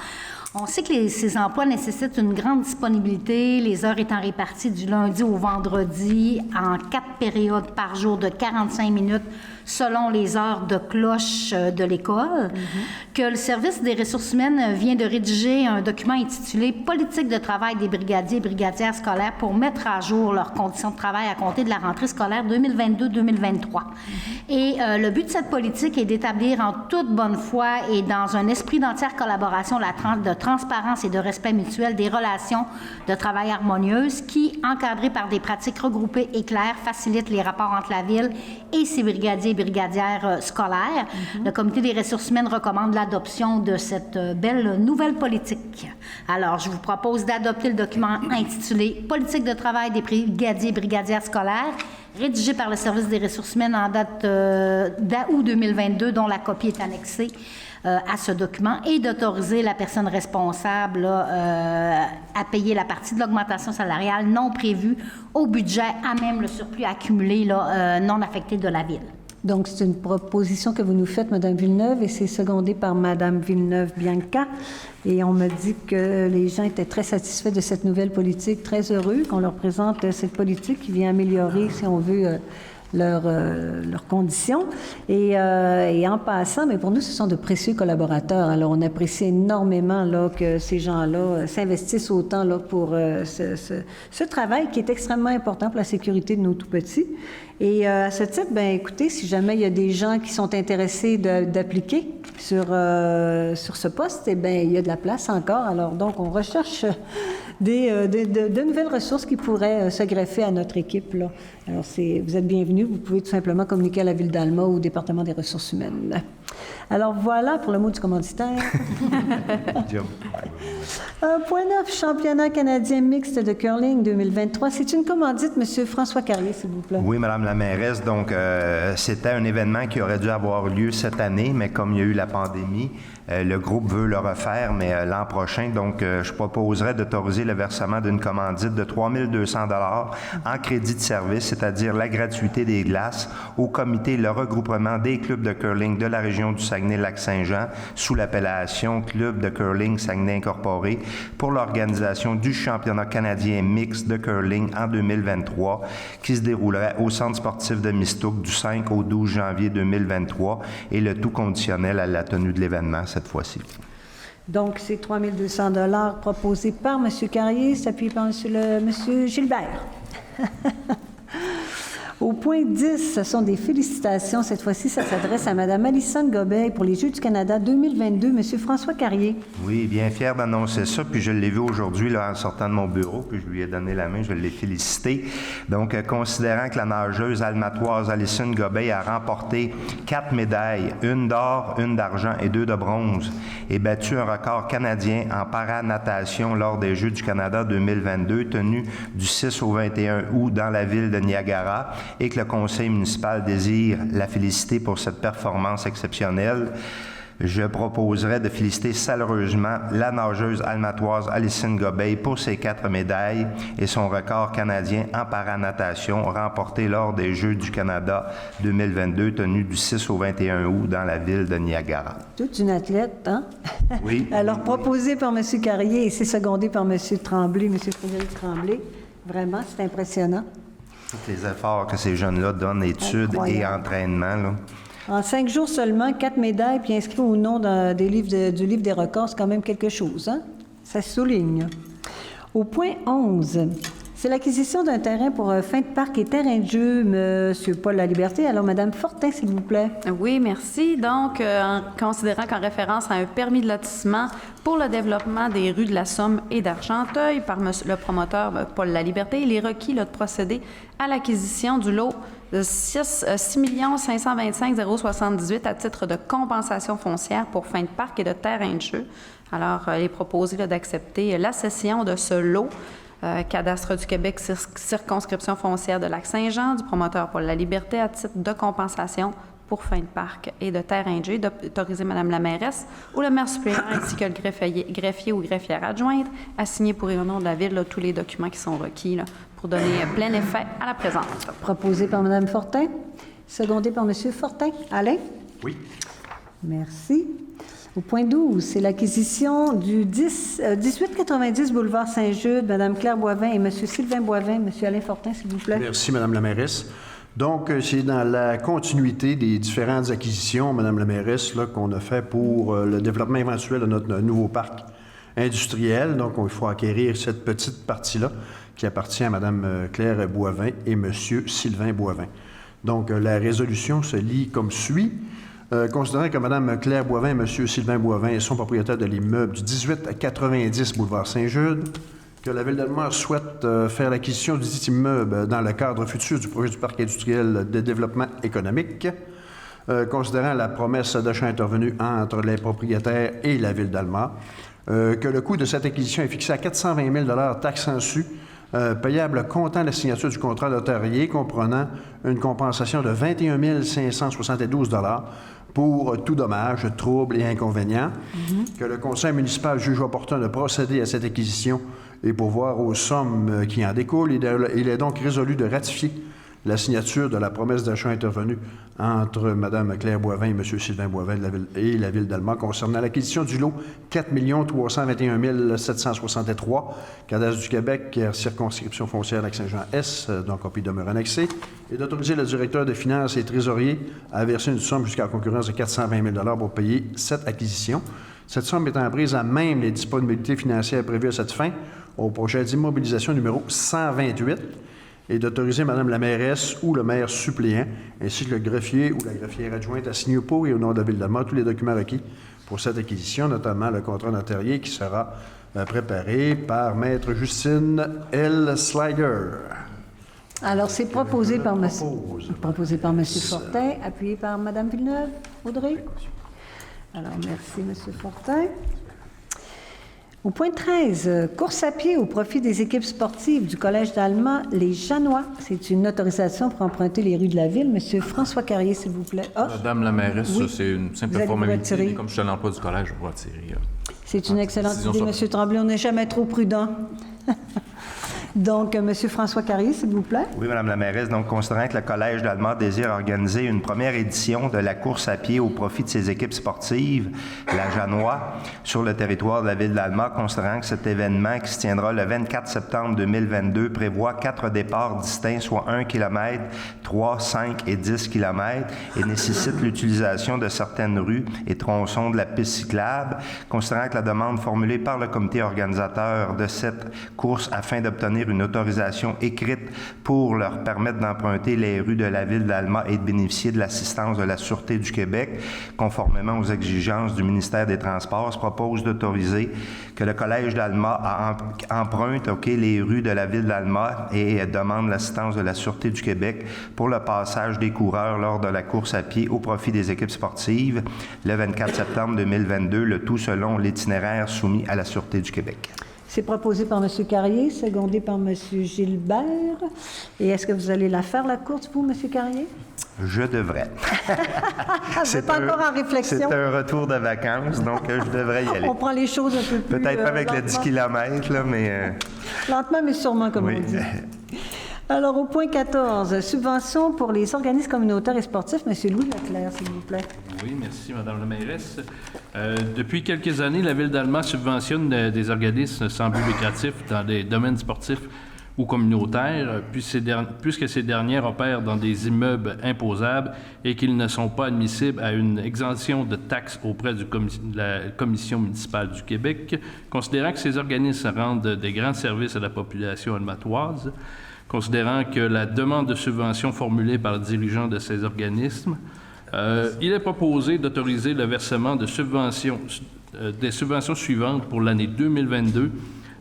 On sait que ces emplois nécessitent une grande disponibilité, les heures étant réparties du lundi au vendredi en 4 périodes par jour de 45 minutes selon les heures de cloche de l'école, que le service des ressources humaines vient de rédiger un document intitulé « Politique de travail des brigadiers et brigadières scolaires pour mettre à jour leurs conditions de travail à compter de la rentrée scolaire 2022-2023 ». Et le but de cette politique est d'établir en toute bonne foi et dans un esprit d'entière collaboration de transparence et de respect mutuel des relations de travail harmonieuses qui, encadrées par des pratiques regroupées et claires, facilitent les rapports entre la Ville et ses brigadiers et brigadières scolaires. Le Comité des ressources humaines recommande l'adoption de cette belle nouvelle politique. Alors, je vous propose d'adopter le document intitulé « Politique de travail des brigadiers et brigadières scolaires », rédigé par le Service des ressources humaines en date d'août 2022, dont la copie est annexée à ce document, et d'autoriser la personne responsable à payer la partie de l'augmentation salariale non prévue au budget, à même le surplus accumulé non affecté de la Ville. Donc, c'est une proposition que vous nous faites, Mme Villeneuve, et c'est secondé par Mme Villeneuve-Bianca. Et on me dit que les gens étaient très satisfaits de cette nouvelle politique, très heureux qu'on leur présente cette politique qui vient améliorer, si on veut, leurs conditions. Et en passant, mais pour nous, ce sont de précieux collaborateurs. Alors, on apprécie énormément là, que ces gens-là s'investissent autant là, pour ce travail qui est extrêmement important pour la sécurité de nos tout-petits. Et à ce titre, bien, écoutez, si jamais il y a des gens qui sont intéressés d'appliquer sur ce poste, eh bien, il y a de la place encore. Alors, donc, on recherche de nouvelles ressources qui pourraient se greffer à notre équipe, là. Alors, vous êtes bienvenus. Vous pouvez tout simplement communiquer à la Ville d'Alma ou au département des ressources humaines. Alors, voilà pour le mot du commanditaire. Point 9, championnat canadien mixte de curling 2023. C'est une commandite, M. François Carrier, s'il vous plaît. Oui, Mme la mairesse. Donc, c'était un événement qui aurait dû avoir lieu cette année, mais comme il y a eu la pandémie, le groupe veut le refaire, mais l'an prochain. Donc, je proposerais d'autoriser le versement d'une commandite de 3 200 $ en crédit de service, c'est-à-dire la gratuité des glaces, au comité le regroupement des clubs de curling de la région du Saguenay-Lac-Saint-Jean sous l'appellation Club de curling Saguenay Incorporé pour l'organisation du championnat canadien mixte de curling en 2023 qui se déroulerait au centre sportif de Mistook du 5 au 12 janvier 2023 et le tout conditionnel à la tenue de l'événement cette fois-ci. Donc, c'est 3 200 $ proposés par M. Carrier, s'appuie par M. Gilbert. Au point 10, ce sont des félicitations. Cette fois-ci, ça s'adresse à Mme Alison Gobeil pour les Jeux du Canada 2022. Monsieur François Carrier. Oui, bien fier d'annoncer ça. Puis je l'ai vu aujourd'hui là, en sortant de mon bureau, puis je lui ai donné la main, je l'ai félicité. Donc, considérant que la nageuse almatoise Alison Gobeil a remporté 4 médailles, 1 d'or, 1 d'argent et 2 de bronze, et battu un record canadien en paranatation lors des Jeux du Canada 2022, tenus du 6 au 21 août dans la ville de Niagara, et que le conseil municipal désire la féliciter pour cette performance exceptionnelle, je proposerais de féliciter chaleureusement la nageuse almatoise Alison Gobeil pour ses 4 médailles et son record canadien en paranatation remporté lors des Jeux du Canada 2022 tenus du 6 au 21 août dans la ville de Niagara. Toute une athlète, hein? Oui. Alors, proposé par M. Carrier et c'est secondé par M. Tremblay, M. Frédéric Tremblay. Vraiment, c'est impressionnant. Tous les efforts que ces jeunes-là donnent, études et entraînement, là. En 5 jours seulement, 4 médailles, puis inscrits au nom du livre des records, c'est quand même quelque chose, hein? Ça se souligne. Au point 11, c'est l'acquisition d'un terrain pour fin de parc et terrain de jeu, M. Paul Laliberté. Alors, Mme Fortin, s'il vous plaît. Oui, merci. Donc, en considérant qu'en référence à un permis de lotissement pour le développement des rues de la Somme et d'Argenteuil par le promoteur Paul Laliberté, il est requis là, de procéder à l'acquisition du lot de 6 525 078 à titre de compensation foncière pour fin de parc et de terrain de jeu. Alors, il est proposé là, d'accepter la cession de ce lot Cadastre du Québec, circonscription foncière de Lac-Saint-Jean, du promoteur Paul Laliberté à titre de compensation pour fin de parc et de terrain de jeu, d'autoriser Mme la mairesse ou le maire suppléant ainsi que le greffier ou greffière adjointe à signer pour et au nom de la Ville là, tous les documents qui sont requis là, pour donner plein effet à la présente. Proposé par Mme Fortin, secondé par M. Fortin. Alain? Oui. Merci. Au point 12, c'est l'acquisition du 1890 boulevard Saint-Jude, Mme Claire Boivin et M. Sylvain Boivin. M. Alain Fortin, s'il vous plaît. Merci, Mme la mairesse. Donc, c'est dans la continuité des différentes acquisitions, Mme la mairesse, là, qu'on a fait pour le développement éventuel de notre nouveau parc industriel. Donc, il faut acquérir cette petite partie-là qui appartient à Mme Claire Boivin et M. Sylvain Boivin. Donc, la résolution se lit comme suit. Considérant que Mme Claire Boivin et M. Sylvain Boivin sont propriétaires de l'immeuble du 1890 boulevard Saint-Jude, que la Ville d'Alma souhaite faire l'acquisition du dit immeuble dans le cadre futur du projet du parc industriel de développement économique, considérant la promesse d'achat intervenue entre les propriétaires et la Ville d'Alma, que le coût de cette acquisition est fixé à 420 000 taxes en su, payable comptant la signature du contrat notarié comprenant une compensation de 21 572 pour tout dommage, trouble et inconvénient, que le conseil municipal juge opportun de procéder à cette acquisition et pourvoir aux sommes qui en découlent. Il est donc résolu de ratifier la signature de la promesse d'achat intervenue entre Mme Claire Boivin et M. Sylvain Boivin et la Ville d'Alma concernant l'acquisition du lot 4 321 763, Cadastre du Québec, circonscription foncière Lac-Saint-Jean-Est, donc copie demeure annexée, et d'autoriser le directeur des finances et trésorier à verser une somme jusqu'à la concurrence de 420 000 pour payer cette acquisition. Cette somme étant prise à même les disponibilités financières prévues à cette fin au projet d'immobilisation numéro 128, et d'autoriser Mme la mairesse ou le maire suppléant, ainsi que le greffier ou la greffière adjointe à signer pour et au nom de la Ville d'Alma tous les documents requis pour cette acquisition, notamment le contrat notarié qui sera préparé par Maître Justine L. Sliger. Alors, c'est proposé par M. Fortin, appuyé par Mme Villeneuve. Audrey? Alors, merci, M. Fortin. Au point 13, course à pied au profit des équipes sportives du Collège d'Alma, les Janois. C'est une autorisation pour emprunter les rues de la ville. Monsieur François Carrier, s'il vous plaît. Oh, Madame la mairesse, oui. C'est une simple formalité. Comme je suis à l'emploi du collège, je vais retirer. C'est une excellente idée, M. Tremblay. On n'est jamais trop prudent. Donc, M. François Carrier, s'il vous plaît. Oui, Mme la mairesse. Donc, considérant que le Collège d'Alma désire organiser une première édition de la course à pied au profit de ses équipes sportives, la Janois, sur le territoire de la Ville d'Alma, considérant que cet événement qui se tiendra le 24 septembre 2022 prévoit 4 départs distincts, soit 1 km, 3, 5 et 10 km, et nécessite l'utilisation de certaines rues et tronçons de la piste cyclable, considérant que la demande formulée par le comité organisateur de cette course afin d'obtenir d'établir une autorisation écrite pour leur permettre d'emprunter les rues de la ville d'Alma et de bénéficier de l'assistance de la Sûreté du Québec, conformément aux exigences du ministère des Transports, se propose d'autoriser que le Collège d'Alma emprunte les rues de la ville d'Alma et demande l'assistance de la Sûreté du Québec pour le passage des coureurs lors de la course à pied au profit des équipes sportives le 24 septembre 2022, le tout selon l'itinéraire soumis à la Sûreté du Québec. C'est proposé par M. Carrier, secondé par M. Gilbert. Et est-ce que vous allez la faire, la course, vous, M. Carrier? Je devrais. Vous êtes encore en réflexion? C'est un retour de vacances, donc je devrais y aller. On prend les choses un peu plus... Peut-être pas avec le 10 km, là, mais... Lentement, mais sûrement, comme on dit. Alors, au point 14, subventions pour les organismes communautaires et sportifs. M. Louis Leclerc, s'il vous plaît. Oui, merci, Mme la mairesse. Depuis quelques années, la Ville d'Alma subventionne des organismes sans but lucratif dans des domaines sportifs ou communautaires, puisque ces dernières opèrent dans des immeubles imposables et qu'ils ne sont pas admissibles à une exemption de taxes auprès de la Commission municipale du Québec, considérant que ces organismes rendent des grands services à la population almatoise. Considérant que la demande de subvention formulée par le dirigeant de ces organismes, il est proposé d'autoriser le versement de subventions, des subventions suivantes pour l'année 2022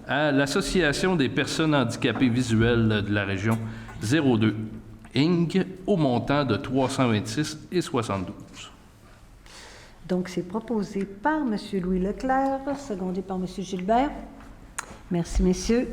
à l'Association des personnes handicapées visuelles de la région 02, Inc., au montant de 326,72. Donc, c'est proposé par M. Louis Leclerc, secondé par M. Gilbert. Merci, messieurs.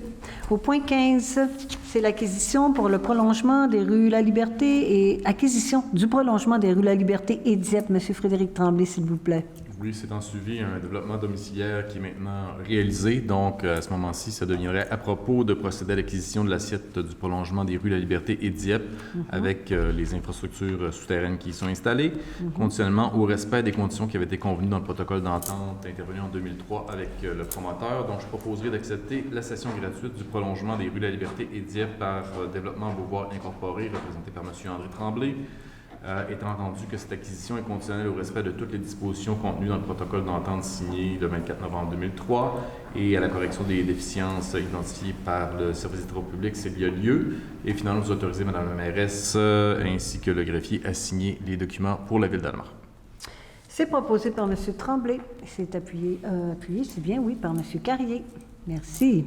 Au point 15, c'est l'acquisition pour le prolongement des rues La Liberté et acquisition du prolongement des rues La Liberté et Dieppe. Monsieur Frédéric Tremblay, s'il vous plaît. Oui, c'est en suivi un développement domiciliaire qui est maintenant réalisé. Donc, à ce moment-ci, ça deviendrait à propos de procéder à l'acquisition de l'assiette du prolongement des rues La Liberté et Dieppe avec les infrastructures souterraines qui y sont installées, conditionnellement au respect des conditions qui avaient été convenues dans le protocole d'entente intervenu en 2003 avec le promoteur. Donc, je proposerai d'accepter la cession gratuite du prolongement des rues La Liberté et Dieppe par Développement Beauvoir Incorporé, représenté par M. André Tremblay. Étant entendu que cette acquisition est conditionnelle au respect de toutes les dispositions contenues dans le protocole d'entente signé le 24 novembre 2003 et à la correction des déficiences identifiées par le service des travaux publics s'il y a lieu. Et finalement, vous autorisez, Mme la mairesse, ainsi que le greffier, à signer les documents pour la Ville d'Alma. C'est proposé par M. Tremblay. C'est appuyé, c'est bien, oui, par M. Carrier. Merci.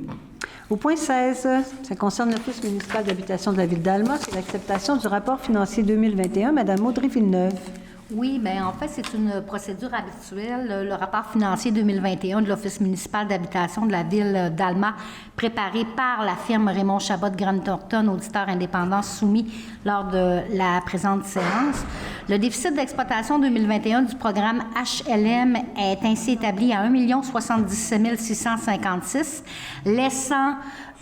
Au point 16, ça concerne l'Office municipal d'habitation de la Ville d'Alma. C'est l'acceptation du rapport financier 2021. Madame Audrey Villeneuve. Oui, bien, en fait, c'est une procédure habituelle. Le rapport financier 2021 de l'Office municipal d'habitation de la Ville d'Alma, préparé par la firme Raymond Chabot de Grant Thornton, auditeur indépendant, soumis lors de la présente séance. Le déficit d'exploitation 2021 du programme HLM est ainsi établi à 1 077 656, laissant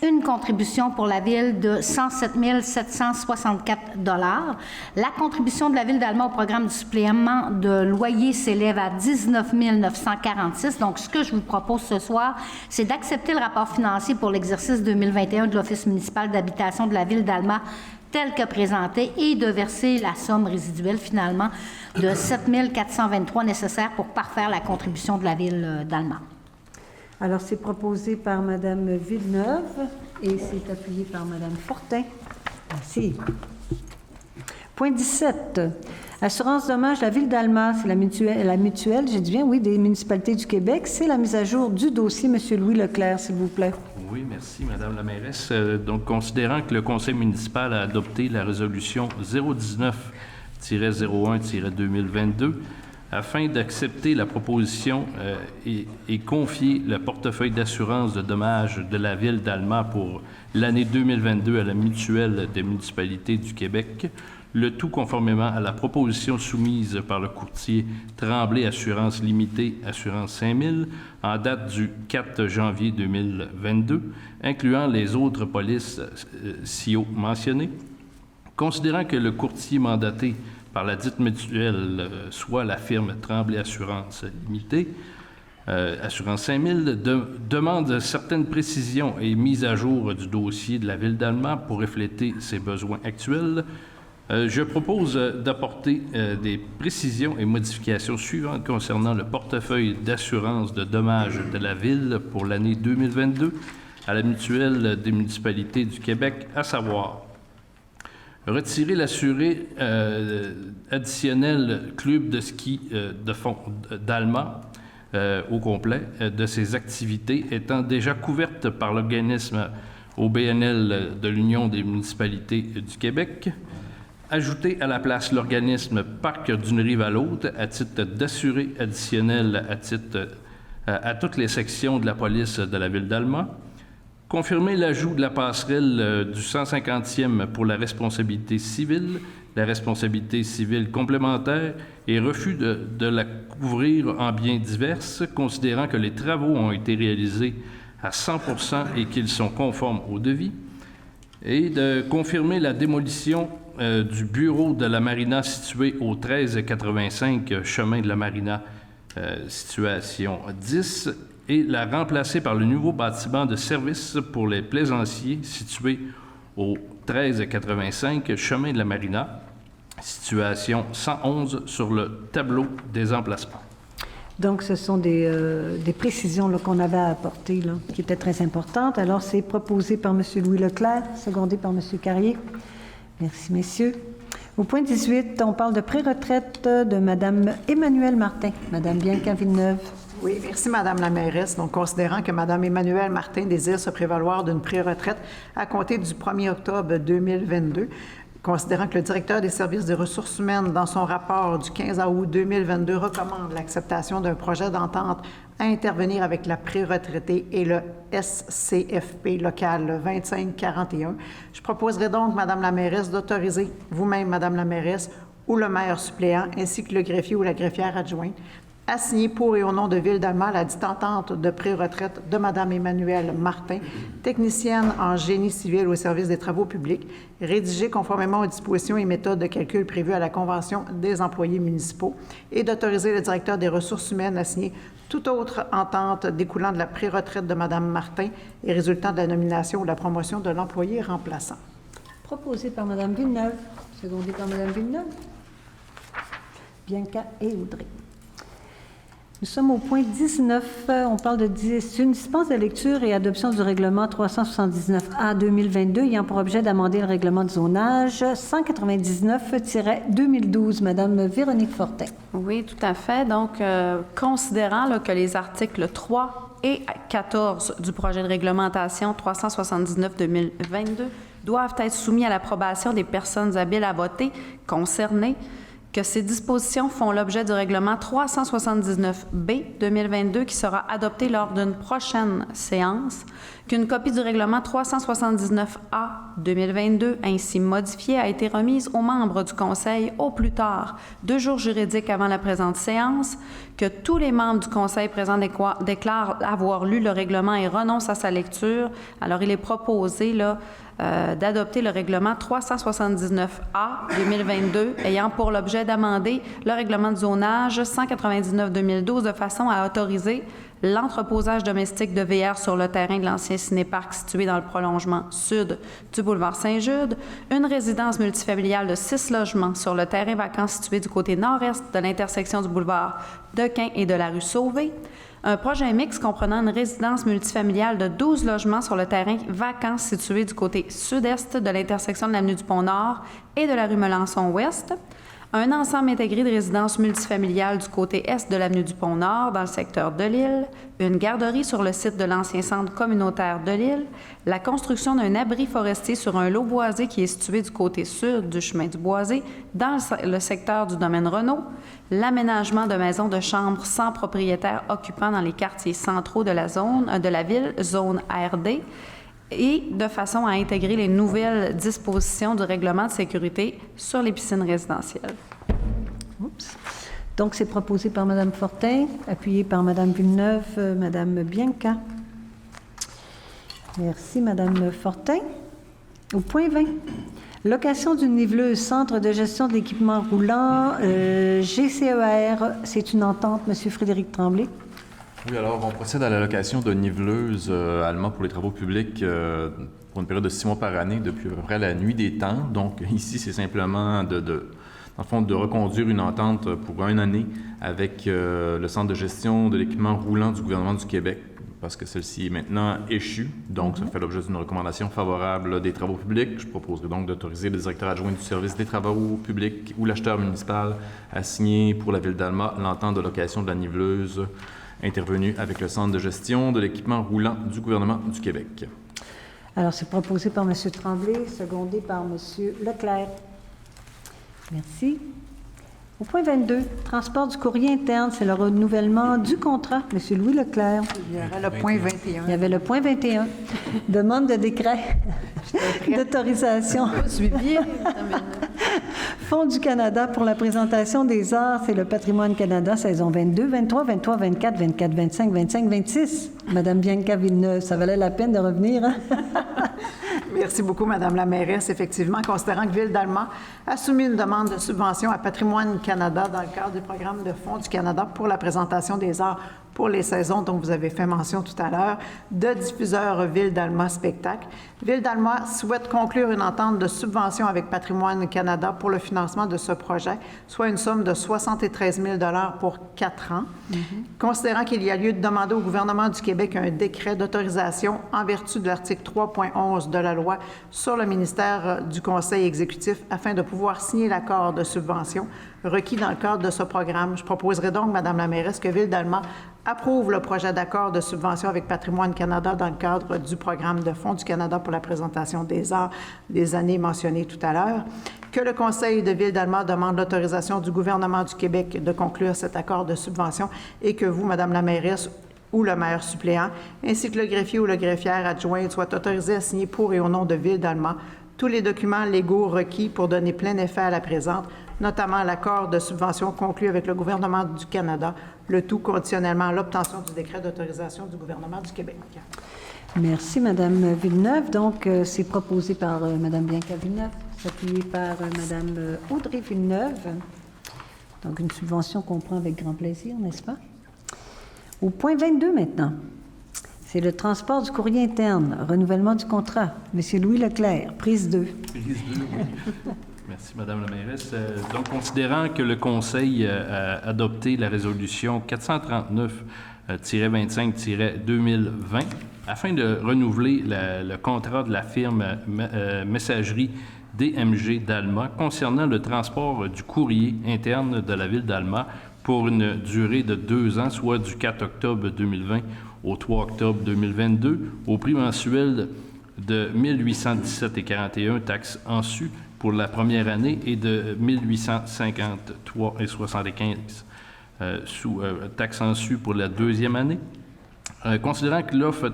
une contribution pour la Ville de 107 764 $. La contribution de la Ville d'Alma au programme du supplément de loyer s'élève à 19 946 $. Donc, ce que je vous propose ce soir, c'est d'accepter le rapport financier pour l'exercice 2021 de l'Office municipal d'habitation de la Ville d'Alma tel que présenté et de verser la somme résiduelle, finalement, de 7 423 $ nécessaires pour parfaire la contribution de la Ville d'Alma. Alors, c'est proposé par Mme Villeneuve et c'est appuyé par Mme Fortin. Merci. Point 17. Assurance dommage, la Ville d'Alma, c'est la mutuelle, j'ai dit bien, oui, des municipalités du Québec. C'est la mise à jour du dossier. Monsieur Louis Leclerc, s'il vous plaît. Oui, merci, Madame la mairesse. Donc, considérant que le Conseil municipal a adopté la résolution 019-01-2022, afin d'accepter la proposition et confier le portefeuille d'assurance de dommages de la Ville d'Alma pour l'année 2022 à la mutuelle des municipalités du Québec, le tout conformément à la proposition soumise par le courtier Tremblay Assurance Limitée, Assurance 5000, en date du 4 janvier 2022, incluant les autres polices ci-haut mentionnées. Considérant que le courtier mandaté par la dite mutuelle, soit la firme Tremblay Assurance Limitée, Assurance 5000, demande certaines précisions et mises à jour du dossier de la Ville d'Alma pour refléter ses besoins actuels. Je propose d'apporter des précisions et modifications suivantes concernant le portefeuille d'assurance de dommages de la Ville pour l'année 2022, à la mutuelle des municipalités du Québec, à savoir retirer l'assuré additionnel club de ski de fond d'Alma au complet de ses activités étant déjà couvertes par l'organisme au BNL de l'Union des municipalités du Québec. Ajouter à la place l'organisme Parc d'une rive à l'autre à titre d'assuré additionnel à toutes les sections de la police de la ville d'Alma. Confirmer l'ajout de la passerelle du 150e pour la responsabilité civile, la responsabilité civile complémentaire et refus de la couvrir en biens divers, considérant que les travaux ont été réalisés à 100% et qu'ils sont conformes au devis. Et de confirmer la démolition du bureau de la marina situé au 1385 chemin de la marina, situation 10, et la remplacer par le nouveau bâtiment de service pour les plaisanciers situé au 1385 chemin de la marina, situation 111 sur le tableau des emplacements. Donc, ce sont des précisions qu'on avait à apporter, là, qui étaient très importantes. Alors, c'est proposé par M. Louis Leclerc, secondé par M. Carrier. Merci, messieurs. Au point 18, on parle de pré-retraite de Mme Emmanuelle Martin. Mme Bianca Villeneuve. Oui, merci, Madame la mairesse. Donc, considérant que Mme Emmanuelle Martin désire se prévaloir d'une pré-retraite à compter du 1er octobre 2022, considérant que le directeur des services des ressources humaines, dans son rapport du 15 août 2022, recommande l'acceptation d'un projet d'entente à intervenir avec la pré-retraitée et le SCFP local 2541, je proposerai donc, Madame la mairesse, d'autoriser vous-même, Madame la mairesse, ou le maire suppléant, ainsi que le greffier ou la greffière adjointe, à signer pour et au nom de Ville d'Alma la dite entente de pré-retraite de Mme Emmanuelle Martin, technicienne en génie civil au service des travaux publics, rédigée conformément aux dispositions et méthodes de calcul prévues à la Convention des employés municipaux, et d'autoriser le directeur des ressources humaines à signer toute autre entente découlant de la pré-retraite de Mme Martin et résultant de la nomination ou de la promotion de l'employé remplaçant. Proposé par Mme Villeneuve, secondé par Mme Villeneuve. Bianca et Audrey. Nous sommes au point 19. On parle de une dispense de lecture et adoption du règlement 379A 2022 ayant pour objet d'amender le règlement de zonage 199-2012. Madame Véronique Fortin. Oui, tout à fait. Donc, considérant là, que les articles 3 et 14 du projet de réglementation 379-2022 doivent être soumis à l'approbation des personnes habiles à voter concernées, que ces dispositions font l'objet du règlement 379B 2022 qui sera adopté lors d'une prochaine séance, qu'une copie du règlement 379A 2022 ainsi modifié a été remise aux membres du Conseil au plus tard 2 jours juridiques avant la présente séance, que tous les membres du Conseil présents déclarent avoir lu le règlement et renoncent à sa lecture. Alors, il est proposé là, d'adopter le règlement 379A 2022 ayant pour l'objet d'amender le règlement de zonage 199-2012 de façon à autoriser l'entreposage domestique de VR sur le terrain de l'ancien cinéparc situé dans le prolongement sud du boulevard Saint-Jude, une résidence multifamiliale de 6 logements sur le terrain vacant situé du côté nord-est de l'intersection du boulevard Dequin et de la rue Sauvé, un projet mixte comprenant une résidence multifamiliale de 12 logements sur le terrain vacant situé du côté sud-est de l'intersection de l'avenue du Pont-Nord et de la rue Melançon-Ouest, un ensemble intégré de résidences multifamiliales du côté est de l'avenue du Pont-Nord dans le secteur de l'île, une garderie sur le site de l'ancien centre communautaire de l'île, la construction d'un abri forestier sur un lot boisé qui est situé du côté sud du chemin du Boisé dans le secteur du domaine Renault, l'aménagement de maisons de chambre sans propriétaire occupant dans les quartiers centraux de la ville, zone ARD, et de façon à intégrer les nouvelles dispositions du règlement de sécurité sur les piscines résidentielles. Oups. Donc, c'est proposé par Mme Fortin, appuyé par Mme Villeneuve, Mme Bianca. Merci, Mme Fortin. Au point 20, location d'une niveleuse, centre de gestion de l'équipement roulant, GCER, c'est une entente, M. Frédéric Tremblay. Oui, alors on procède à la location de niveleuse allemand pour les travaux publics pour une période de 6 mois par année depuis à peu près la nuit des temps. Donc ici, c'est simplement de reconduire une entente pour 1 année avec le Centre de gestion de l'équipement roulant du gouvernement du Québec parce que celle-ci est maintenant échue. Donc, ça fait l'objet d'une recommandation favorable des travaux publics. Je proposerai donc d'autoriser le directeur adjoint du service des travaux publics ou l'acheteur municipal à signer pour la Ville d'Alma l'entente de location de la niveleuse intervenue avec le Centre de gestion de l'équipement roulant du gouvernement du Québec. Alors, c'est proposé par M. Tremblay, secondé par M. Leclerc. Merci. Au point 22, transport du courrier interne, c'est le renouvellement du contrat. M. Louis Leclerc. Il y aurait le point 21. Il y avait le point 21. Demande de décret d'autorisation. Suivi. Fonds du Canada pour la présentation des arts, c'est le Patrimoine Canada, saison 22, 23, 23, 24, 24, 25, 25, 26. Madame Bianca Villeneuve, ça valait la peine de revenir, hein? Merci beaucoup, Madame la mairesse. Effectivement, considérant que Ville d'Alma a soumis une demande de subvention à Patrimoine Canada dans le cadre du programme de Fonds du Canada pour la présentation des arts pour les saisons dont vous avez fait mention tout à l'heure, de diffuseur Ville d'Alma Spectacle. Ville d'Alma souhaite conclure une entente de subvention avec Patrimoine Canada pour le financement de ce projet, soit une somme de 73 000 $ pour 4 ans. Considérant qu'il y a lieu de demander au gouvernement du Québec un décret d'autorisation en vertu de l'article 3.11 de la loi sur le ministère du Conseil exécutif afin de pouvoir signer l'accord de subvention requis dans le cadre de ce programme. Je proposerai donc, Madame la mairesse, que Ville d'Alma approuve le projet d'accord de subvention avec Patrimoine Canada dans le cadre du programme de Fonds du Canada pour la présentation des arts des années mentionnées tout à l'heure, que le Conseil de Ville d'Alma demande l'autorisation du gouvernement du Québec de conclure cet accord de subvention et que vous, Madame la mairesse, ou le maire suppléant, ainsi que le greffier ou le greffière adjoint soient autorisés à signer pour et au nom de Ville d'Alma tous les documents légaux requis pour donner plein effet à la présente, notamment l'accord de subvention conclu avec le gouvernement du Canada, le tout conditionnellement à l'obtention du décret d'autorisation du gouvernement du Québec. Merci, Madame Villeneuve. Donc, c'est proposé par Madame Bianca Villeneuve, appuyé par Madame Audrey Villeneuve. Donc, une subvention qu'on prend avec grand plaisir, n'est-ce pas? Au point 22 maintenant, c'est le transport du courrier interne, renouvellement du contrat. Monsieur Louis Leclerc, prise 2. Prise 2, oui. Merci, Madame la mairesse. Donc, considérant que le Conseil a adopté la résolution 439-25-2020 afin de renouveler le contrat de la firme messagerie DMG d'Alma concernant le transport du courrier interne de la Ville d'Alma pour une durée de 2 ans, soit du 4 octobre 2020 au 3 octobre 2022, au prix mensuel de 1817,41 taxes en su pour la première année et de 1853,75 taxes en su pour la deuxième année. Considérant que l'offre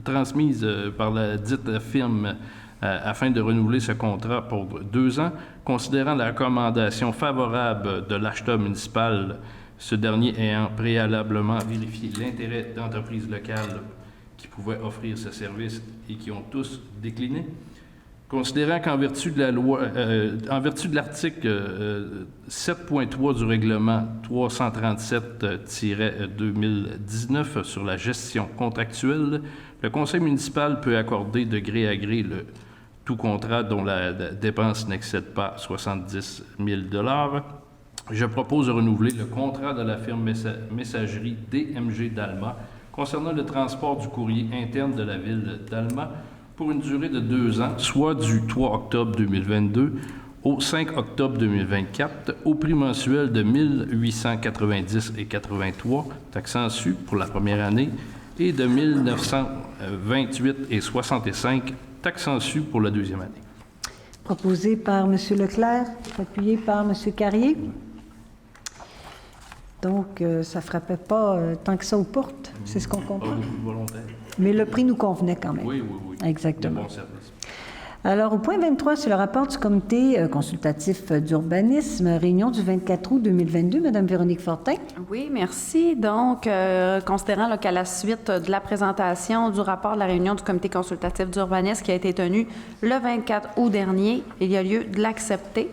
transmise par la dite firme afin de renouveler ce contrat pour 2 ans, considérant la recommandation favorable de l'acheteur municipal, ce dernier ayant préalablement vérifié l'intérêt d'entreprises locales qui pouvaient offrir ce service et qui ont tous décliné, considérant qu'en vertu de la loi, en vertu de l'article 7.3 du règlement 337-2019 sur la gestion contractuelle, le conseil municipal peut accorder de gré à gré tout contrat dont la dépense n'excède pas 70 000 $. Je propose de renouveler le contrat de la firme messagerie DMG d'Alma concernant le transport du courrier interne de la ville d'Alma pour une durée de 2 ans, soit du 3 octobre 2022 au 5 octobre 2024, au prix mensuel de 1890,83 taxes en su pour la première année et de 1928,65 taxes en su pour la deuxième année. Proposé par M. Leclerc, appuyé par M. Carrier. Donc, ça ne frappait pas tant que ça aux portes, c'est ce qu'on comprend. Volontaire. Mais le prix nous convenait quand même. Oui, oui, oui. Exactement. De bon service. Alors, au point 23, c'est le rapport du comité consultatif d'urbanisme, réunion du 24 août 2022. Madame Véronique Fortin. Oui, merci. Donc, considérant là, qu'à la suite de la présentation du rapport de la réunion du comité consultatif d'urbanisme qui a été tenue le 24 août dernier, il y a lieu de l'accepter.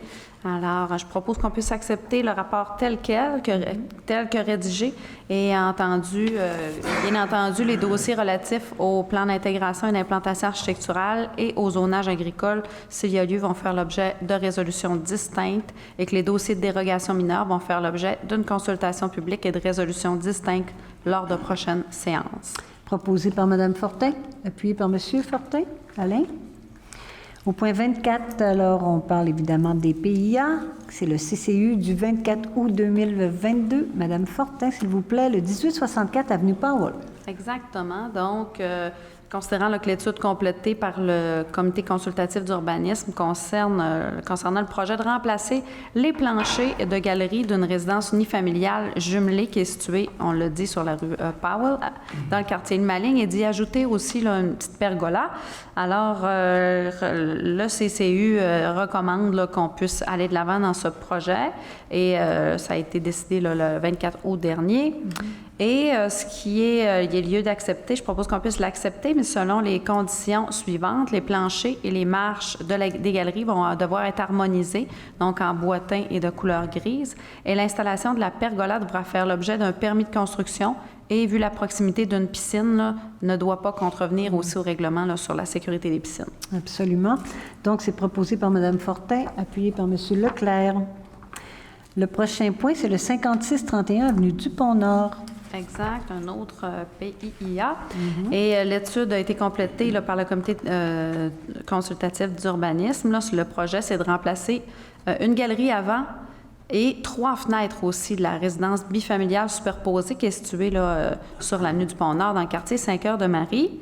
Alors, je propose qu'on puisse accepter le rapport tel que rédigé et bien entendu, les dossiers relatifs au plan d'intégration et d'implantation architecturale et au zonage agricole, s'il y a lieu, vont faire l'objet de résolutions distinctes et que les dossiers de dérogation mineure vont faire l'objet d'une consultation publique et de résolutions distinctes lors de prochaines séances. proposé par Mme Fortin, appuyé par M. Fortin. Alain? Au point 24, alors, on parle évidemment des PIA. C'est le CCU du 24 août 2022. Mme Fortin, s'il vous plaît, le 1864 avenue Powell. Exactement. Donc, considérant que l'étude complétée par le comité consultatif d'urbanisme concernant le projet de remplacer les planchers de galerie d'une résidence unifamiliale jumelée qui est située, on l'a dit, sur la rue Powell, dans le quartier de Maligne, et d'y ajouter aussi là, une petite pergola. Alors, le CCU recommande là, qu'on puisse aller de l'avant dans ce projet et ça a été décidé là, le 24 août dernier. Et ce qui est, il y a lieu d'accepter, je propose qu'on puisse l'accepter, mais selon les conditions suivantes, les planchers et les marches des galeries vont devoir être harmonisés, donc en bois teint et de couleur grise. Et l'installation de la pergola devra faire l'objet d'un permis de construction et, vu la proximité d'une piscine, là, ne doit pas contrevenir aussi au règlement là, sur la sécurité des piscines. Absolument. Donc, c'est proposé par Mme Fortin, appuyé par M. Leclerc. Le prochain point, c'est le 5631 avenue Dupont-Nord. Exact, un autre PIA. Et l'étude a été complétée là, par le comité consultatif d'urbanisme. Là, le projet, c'est de remplacer une galerie avant et 3 fenêtres aussi de la résidence bifamiliale superposée qui est située là, sur l'avenue du Pont-Nord, dans le quartier Saint-Cœur-de-Marie.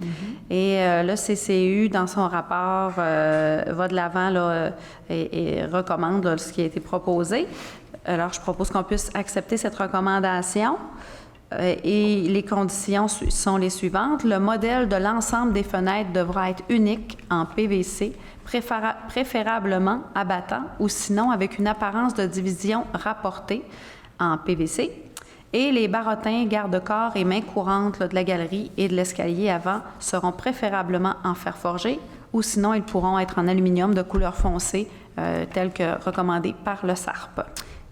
Et le CCU, dans son rapport, va de l'avant là, et recommande là, ce qui a été proposé. Alors, je propose qu'on puisse accepter cette recommandation. Et les conditions sont les suivantes. Le modèle de l'ensemble des fenêtres devra être unique en PVC, préférablement abattant ou sinon avec une apparence de division rapportée en PVC. Et les barottins, garde-corps et mains courantes là, de la galerie et de l'escalier avant seront préférablement en fer forgé ou sinon ils pourront être en aluminium de couleur foncée tel que recommandé par le SARP.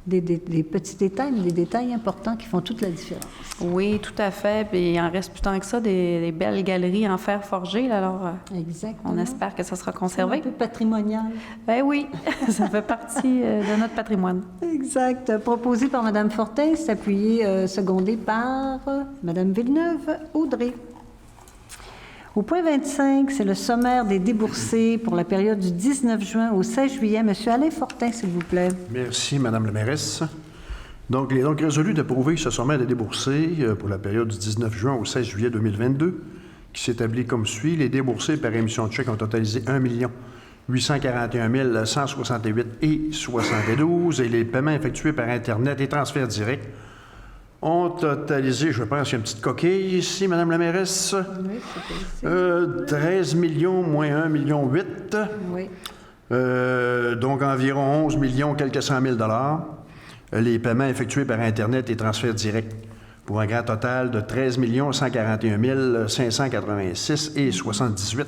Des petits détails, mais des détails importants qui font toute la différence. Oui, tout à fait. Puis il en reste plus tant que ça, des belles galeries en fer forgé. Là, alors, on espère que ça sera conservé. C'est un peu patrimonial. Ben oui, ça fait partie de notre patrimoine. Exact. Proposé par Mme Fortin, s'appuyer, secondé par Mme Villeneuve-Audrey. Au point 25, c'est le sommaire des déboursés pour la période du 19 juin au 16 juillet. Monsieur Alain Fortin, s'il vous plaît. Merci, Madame la mairesse. Donc, il est donc résolu d'approuver ce sommaire des déboursés pour la période du 19 juin au 16 juillet 2022, qui s'établit comme suit. Les déboursés par émission de chèques ont totalisé 1 841 168,72 et les paiements effectués par Internet et transferts directs ont totalisé, je pense qu'il y a une petite coquille ici, Madame la mairesse. Oui, c'est 13 millions moins 1,8 million. Oui. Donc environ 11 millions, quelques 100 000 $. Les paiements effectués par Internet et transferts directs pour un grand total de 13 141 586,78.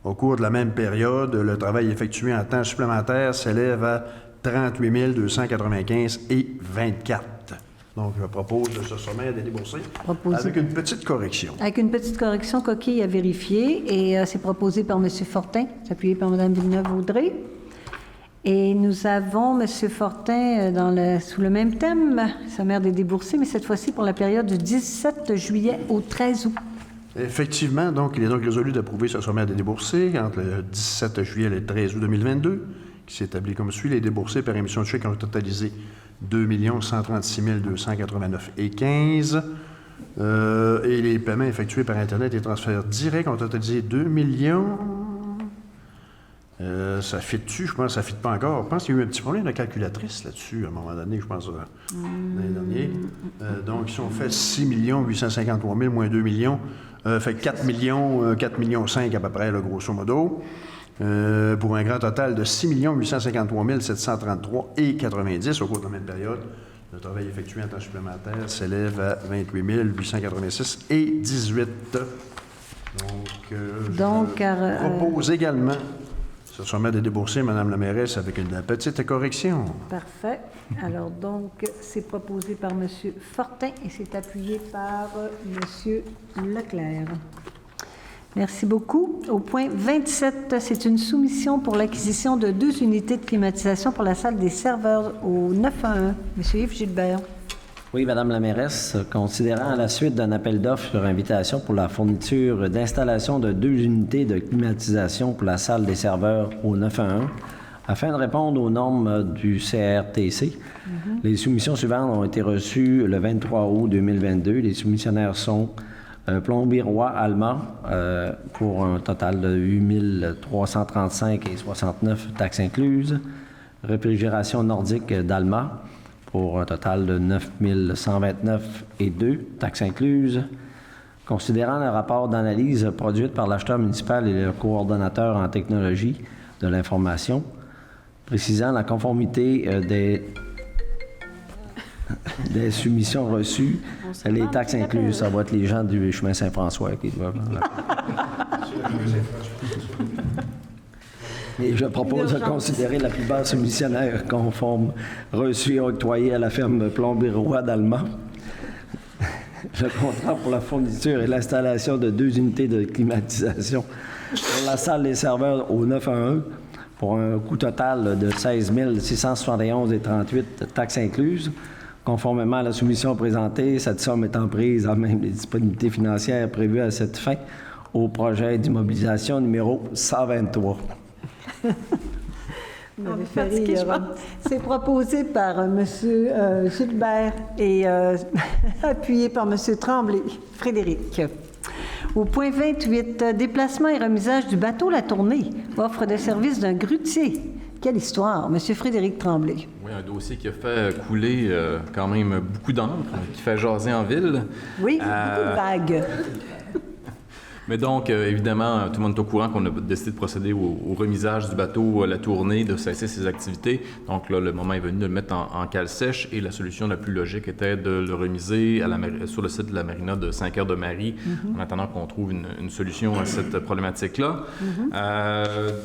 Au cours de la même période, le travail effectué en temps supplémentaire s'élève à 38 295,24. Donc, je propose ce sommaire des déboursés avec une petite correction. Avec une petite correction coquille à vérifier. Et c'est proposé par M. Fortin, appuyé par Mme Villeneuve-Audrey. Et nous avons M. Fortin sous le même thème, sommaire des déboursés, mais cette fois-ci pour la période du 17 juillet au 13 août. Effectivement, donc, il est donc résolu d'approuver ce sommaire des déboursés entre le 17 juillet et le 13 août 2022, qui s'établit comme suit. Les déboursés par émission de chèques ont totalisé 2 136 289,15 et les paiements effectués par Internet et transferts directs ont totalisé 2 millions. Ça fit-tu? Je pense que ça ne fit pas encore. Je pense qu'il y a eu un petit problème de calculatrice là-dessus à un moment donné, je pense, l'année dernière. Donc, si on fait 6 853 000 moins 2 millions, fait 4 millions 5 à peu près, là, grosso modo. Pour un grand total de 6 853 733,90 au cours de la même période. Le travail effectué en temps supplémentaire s'élève à 28 886,18. Donc, je propose également ce sommaire de déboursés, Madame la mairesse, avec une petite correction. Parfait. Alors, donc, c'est proposé par M. Fortin et c'est appuyé par M. Leclerc. Merci beaucoup. Au point 27, c'est une soumission pour l'acquisition de 2 unités de climatisation pour la salle des serveurs au 911. Monsieur Yves Gilbert. Oui, Madame la mairesse, considérant à la suite d'un appel d'offres sur invitation pour la fourniture d'installation de 2 unités de climatisation pour la salle des serveurs au 911, afin de répondre aux normes du CRTC, les soumissions suivantes ont été reçues le 23 août 2022. Les soumissionnaires sont Plombier Roy Alma pour un total de 8 335,69 taxes incluses. Réfrigération nordique d'Alma pour un total de 9 129,2 taxes incluses. Considérant le rapport d'analyse produit par l'acheteur municipal et le coordonnateur en technologie de l'information, précisant la conformité des soumissions reçues, les taxes incluses. Ça va être les gens du chemin Saint-François qui doivent... Et je propose de considérer la plupart des soumissionnaires conformes reçus et octroyés à la ferme Plombier Roy d'Alma. Le contrat pour la fourniture et l'installation de 2 unités de climatisation pour la salle des serveurs au 911 pour un coût total de 16 671,38 taxes incluses. Conformément à la soumission présentée, cette somme étant prise en même les disponibilités financières prévues à cette fin au projet d'immobilisation numéro 123. C'est proposé par M. Gilbert et appuyé par M. Tremblay. Frédéric. Au point 28, déplacement et remisage du bateau La Tournée, offre de service d'un grutier. Quelle histoire, M. Frédéric Tremblay. Oui, un dossier qui a fait couler quand même beaucoup d'encre, qui fait jaser en ville. Oui, beaucoup de vagues. Mais donc, évidemment, tout le monde est au courant qu'on a décidé de procéder au remisage du bateau La Tournée, de cesser ses activités. Donc là, le moment est venu de le mettre en cale sèche et la solution la plus logique était de le remiser sur le site de la marina de Saint-Cœur-de-Marie, en attendant qu'on trouve une solution à cette problématique-là.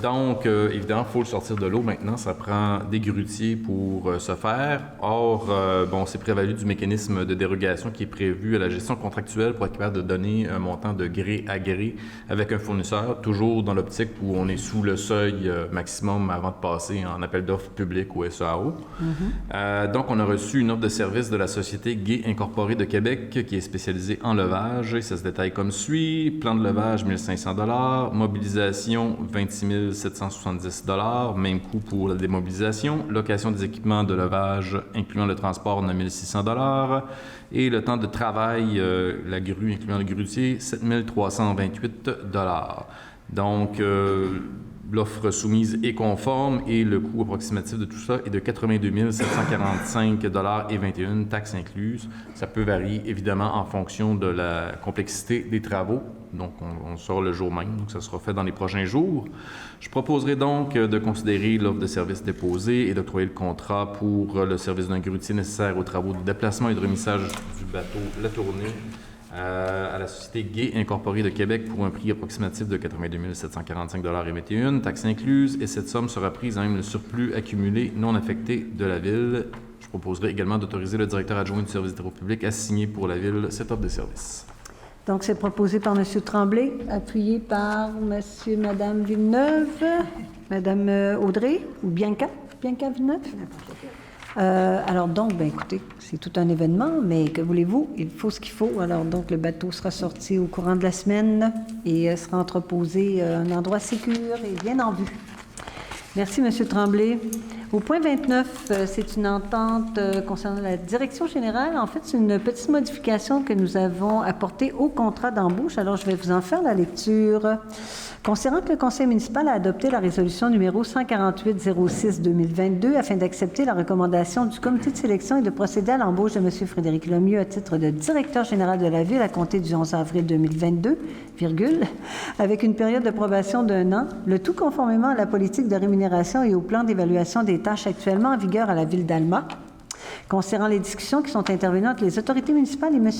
Donc, évidemment, il faut le sortir de l'eau maintenant. Ça prend des grutiers pour ce faire. Or, on s'est prévalu du mécanisme de dérogation qui est prévu à la gestion contractuelle pour être capable de donner un montant de gré à gré avec un fournisseur, toujours dans l'optique où on est sous le seuil maximum avant de passer en appel d'offres public ou SAO. Donc, on a reçu une offre de service de la société Gay Incorporée de Québec qui est spécialisée en levage et ça se détaille comme suit. Plan de levage, 1 500 $. Mobilisation, 26 770 $. Même coût pour la démobilisation. Location des équipements de levage, incluant le transport, 9 600 $. Et le temps de travail, la grue, incluant le grutier, 7 328 $. Donc, l'offre soumise est conforme et le coût approximatif de tout ça est de 82 745 $ et 21 taxes incluses. Ça peut varier évidemment en fonction de la complexité des travaux. Donc, on sort le jour même, donc ça sera fait dans les prochains jours. Je proposerai donc de considérer l'offre de service déposée et d'octroyer le contrat pour le service d'un grutier nécessaire aux travaux de déplacement et de remissage du bateau La Tournée à la société Gay Incorporée de Québec pour un prix approximatif de 82 745 $ et 21 taxes incluses. Et cette somme sera prise en même le surplus accumulé non affecté de la Ville. Je proposerai également d'autoriser le directeur adjoint du service des travaux publics à signer pour la Ville cette offre de service. Donc, c'est proposé par M. Tremblay, appuyé par M. et Mme Villeneuve, Mme Audrey ou Bianca Villeneuve. Alors donc, écoutez, c'est tout un événement, mais que voulez-vous? Il faut ce qu'il faut. Alors donc, le bateau sera sorti au courant de la semaine et sera entreposé à un endroit sécure et bien en vue. Merci, M. Tremblay. Au point 29, c'est une entente concernant la direction générale. En fait, c'est une petite modification que nous avons apportée au contrat d'embauche. Alors, je vais vous en faire la lecture. Concernant que le conseil municipal a adopté la résolution numéro 148-06-2022 afin d'accepter la recommandation du comité de sélection et de procéder à l'embauche de M. Frédéric Lemieux à titre de directeur général de la Ville à compter du 11 avril 2022, avec une période de probation d'1 an, le tout conformément à la politique de rémunération et au plan d'évaluation des tâches actuellement en vigueur à la Ville d'Alma. Concernant les discussions qui sont intervenues entre les autorités municipales et M.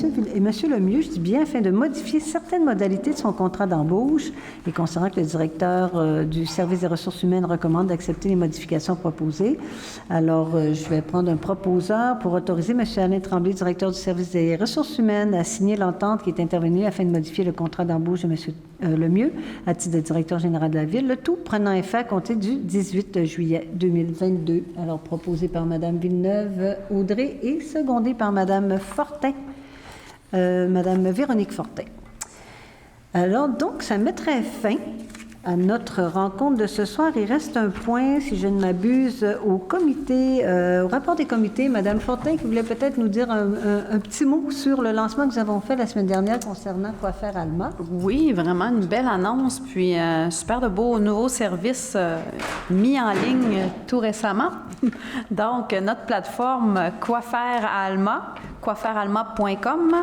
Lemieux, je dis bien, afin de modifier certaines modalités de son contrat d'embauche et concernant que le directeur du service des ressources humaines recommande d'accepter les modifications proposées. Alors, je vais prendre un proposeur pour autoriser M. Alain Tremblay, directeur du service des ressources humaines, à signer l'entente qui est intervenue afin de modifier le contrat d'embauche de M. Lemieux à titre de directeur général de la Ville, le tout prenant effet à compter du 18 juillet 2022. Alors, proposé par Mme Villeneuve-Audrey et secondé par Mme Fortin, Mme Véronique Fortin. Alors, donc, ça mettrait fin à notre rencontre de ce soir. Il reste un point, si je ne m'abuse, au rapport des comités. Madame Fortin, qui voulait peut-être nous dire un petit mot sur le lancement que nous avons fait la semaine dernière concernant Quoi faire Alma. Oui, vraiment une belle annonce, puis super de beaux nouveaux services mis en ligne tout récemment. Donc, notre plateforme Quoi faire à Alma, quoifairalma.com.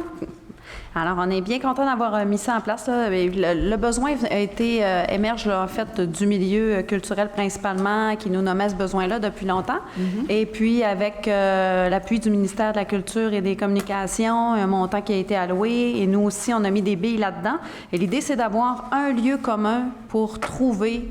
Alors, on est bien content d'avoir mis ça en place. Là. Le besoin émerge là, en fait du milieu culturel principalement, qui nous nommait ce besoin-là depuis longtemps. Et puis, avec l'appui du ministère de la Culture et des Communications, un montant qui a été alloué, et nous aussi, on a mis des billes là-dedans. Et l'idée, c'est d'avoir un lieu commun pour trouver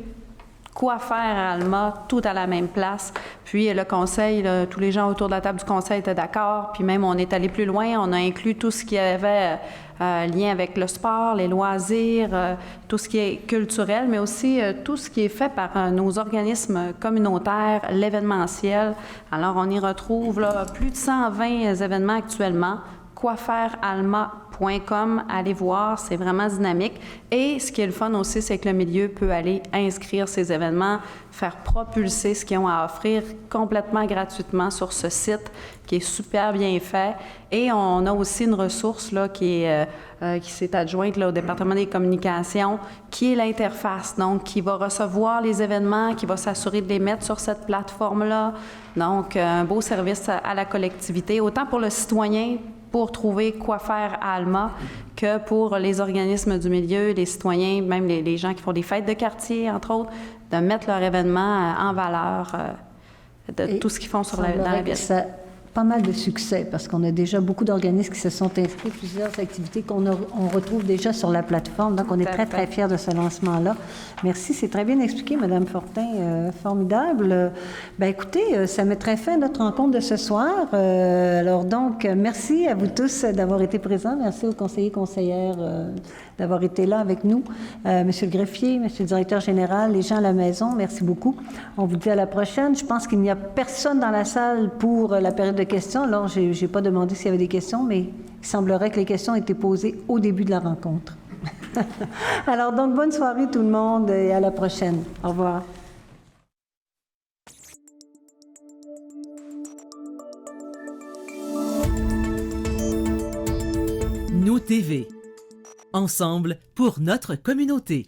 quoi faire à Alma, tout à la même place. Puis le conseil, là, tous les gens autour de la table du conseil étaient d'accord. Puis même, on est allé plus loin. On a inclus tout ce qui avait lien avec le sport, les loisirs, tout ce qui est culturel, mais aussi tout ce qui est fait par nos organismes communautaires, l'événementiel. Alors, on y retrouve là, plus de 120 événements actuellement. quoifairalma.com, allez voir, c'est vraiment dynamique. Et ce qui est le fun aussi, c'est que le milieu peut aller inscrire ces événements, faire propulser ce qu'ils ont à offrir complètement gratuitement sur ce site qui est super bien fait. Et on a aussi une ressource là, qui s'est adjointe là, au département des communications, qui est l'interface, donc qui va recevoir les événements, qui va s'assurer de les mettre sur cette plateforme-là. Donc, un beau service à la collectivité, autant pour le citoyen, pour trouver quoi faire à Alma, que pour les organismes du milieu, les citoyens, même les gens qui font des fêtes de quartier, entre autres, de mettre leur événement en valeur de tout ce qu'ils font dans la ville. Ça a pas mal de succès parce qu'on a déjà beaucoup d'organismes qui se sont inscrits, plusieurs activités qu'on retrouve déjà sur la plateforme. Donc, on est très, très fiers de ce lancement-là. Merci, c'est très bien expliqué, Mme Fortin. Formidable. Bien, écoutez, ça mettrait fin à notre rencontre de ce soir. Alors, donc, merci à vous tous d'avoir été présents. Merci aux conseillers et conseillères d'avoir été là avec nous. Monsieur le greffier, monsieur le directeur général, les gens à la maison, merci beaucoup. On vous dit à la prochaine. Je pense qu'il n'y a personne dans la salle pour la période de questions. Alors, je n'ai pas demandé s'il y avait des questions, mais il semblerait que les questions aient été posées au début de la rencontre. Alors, donc, bonne soirée tout le monde et à la prochaine. Au revoir. Nous TV. Ensemble pour notre communauté.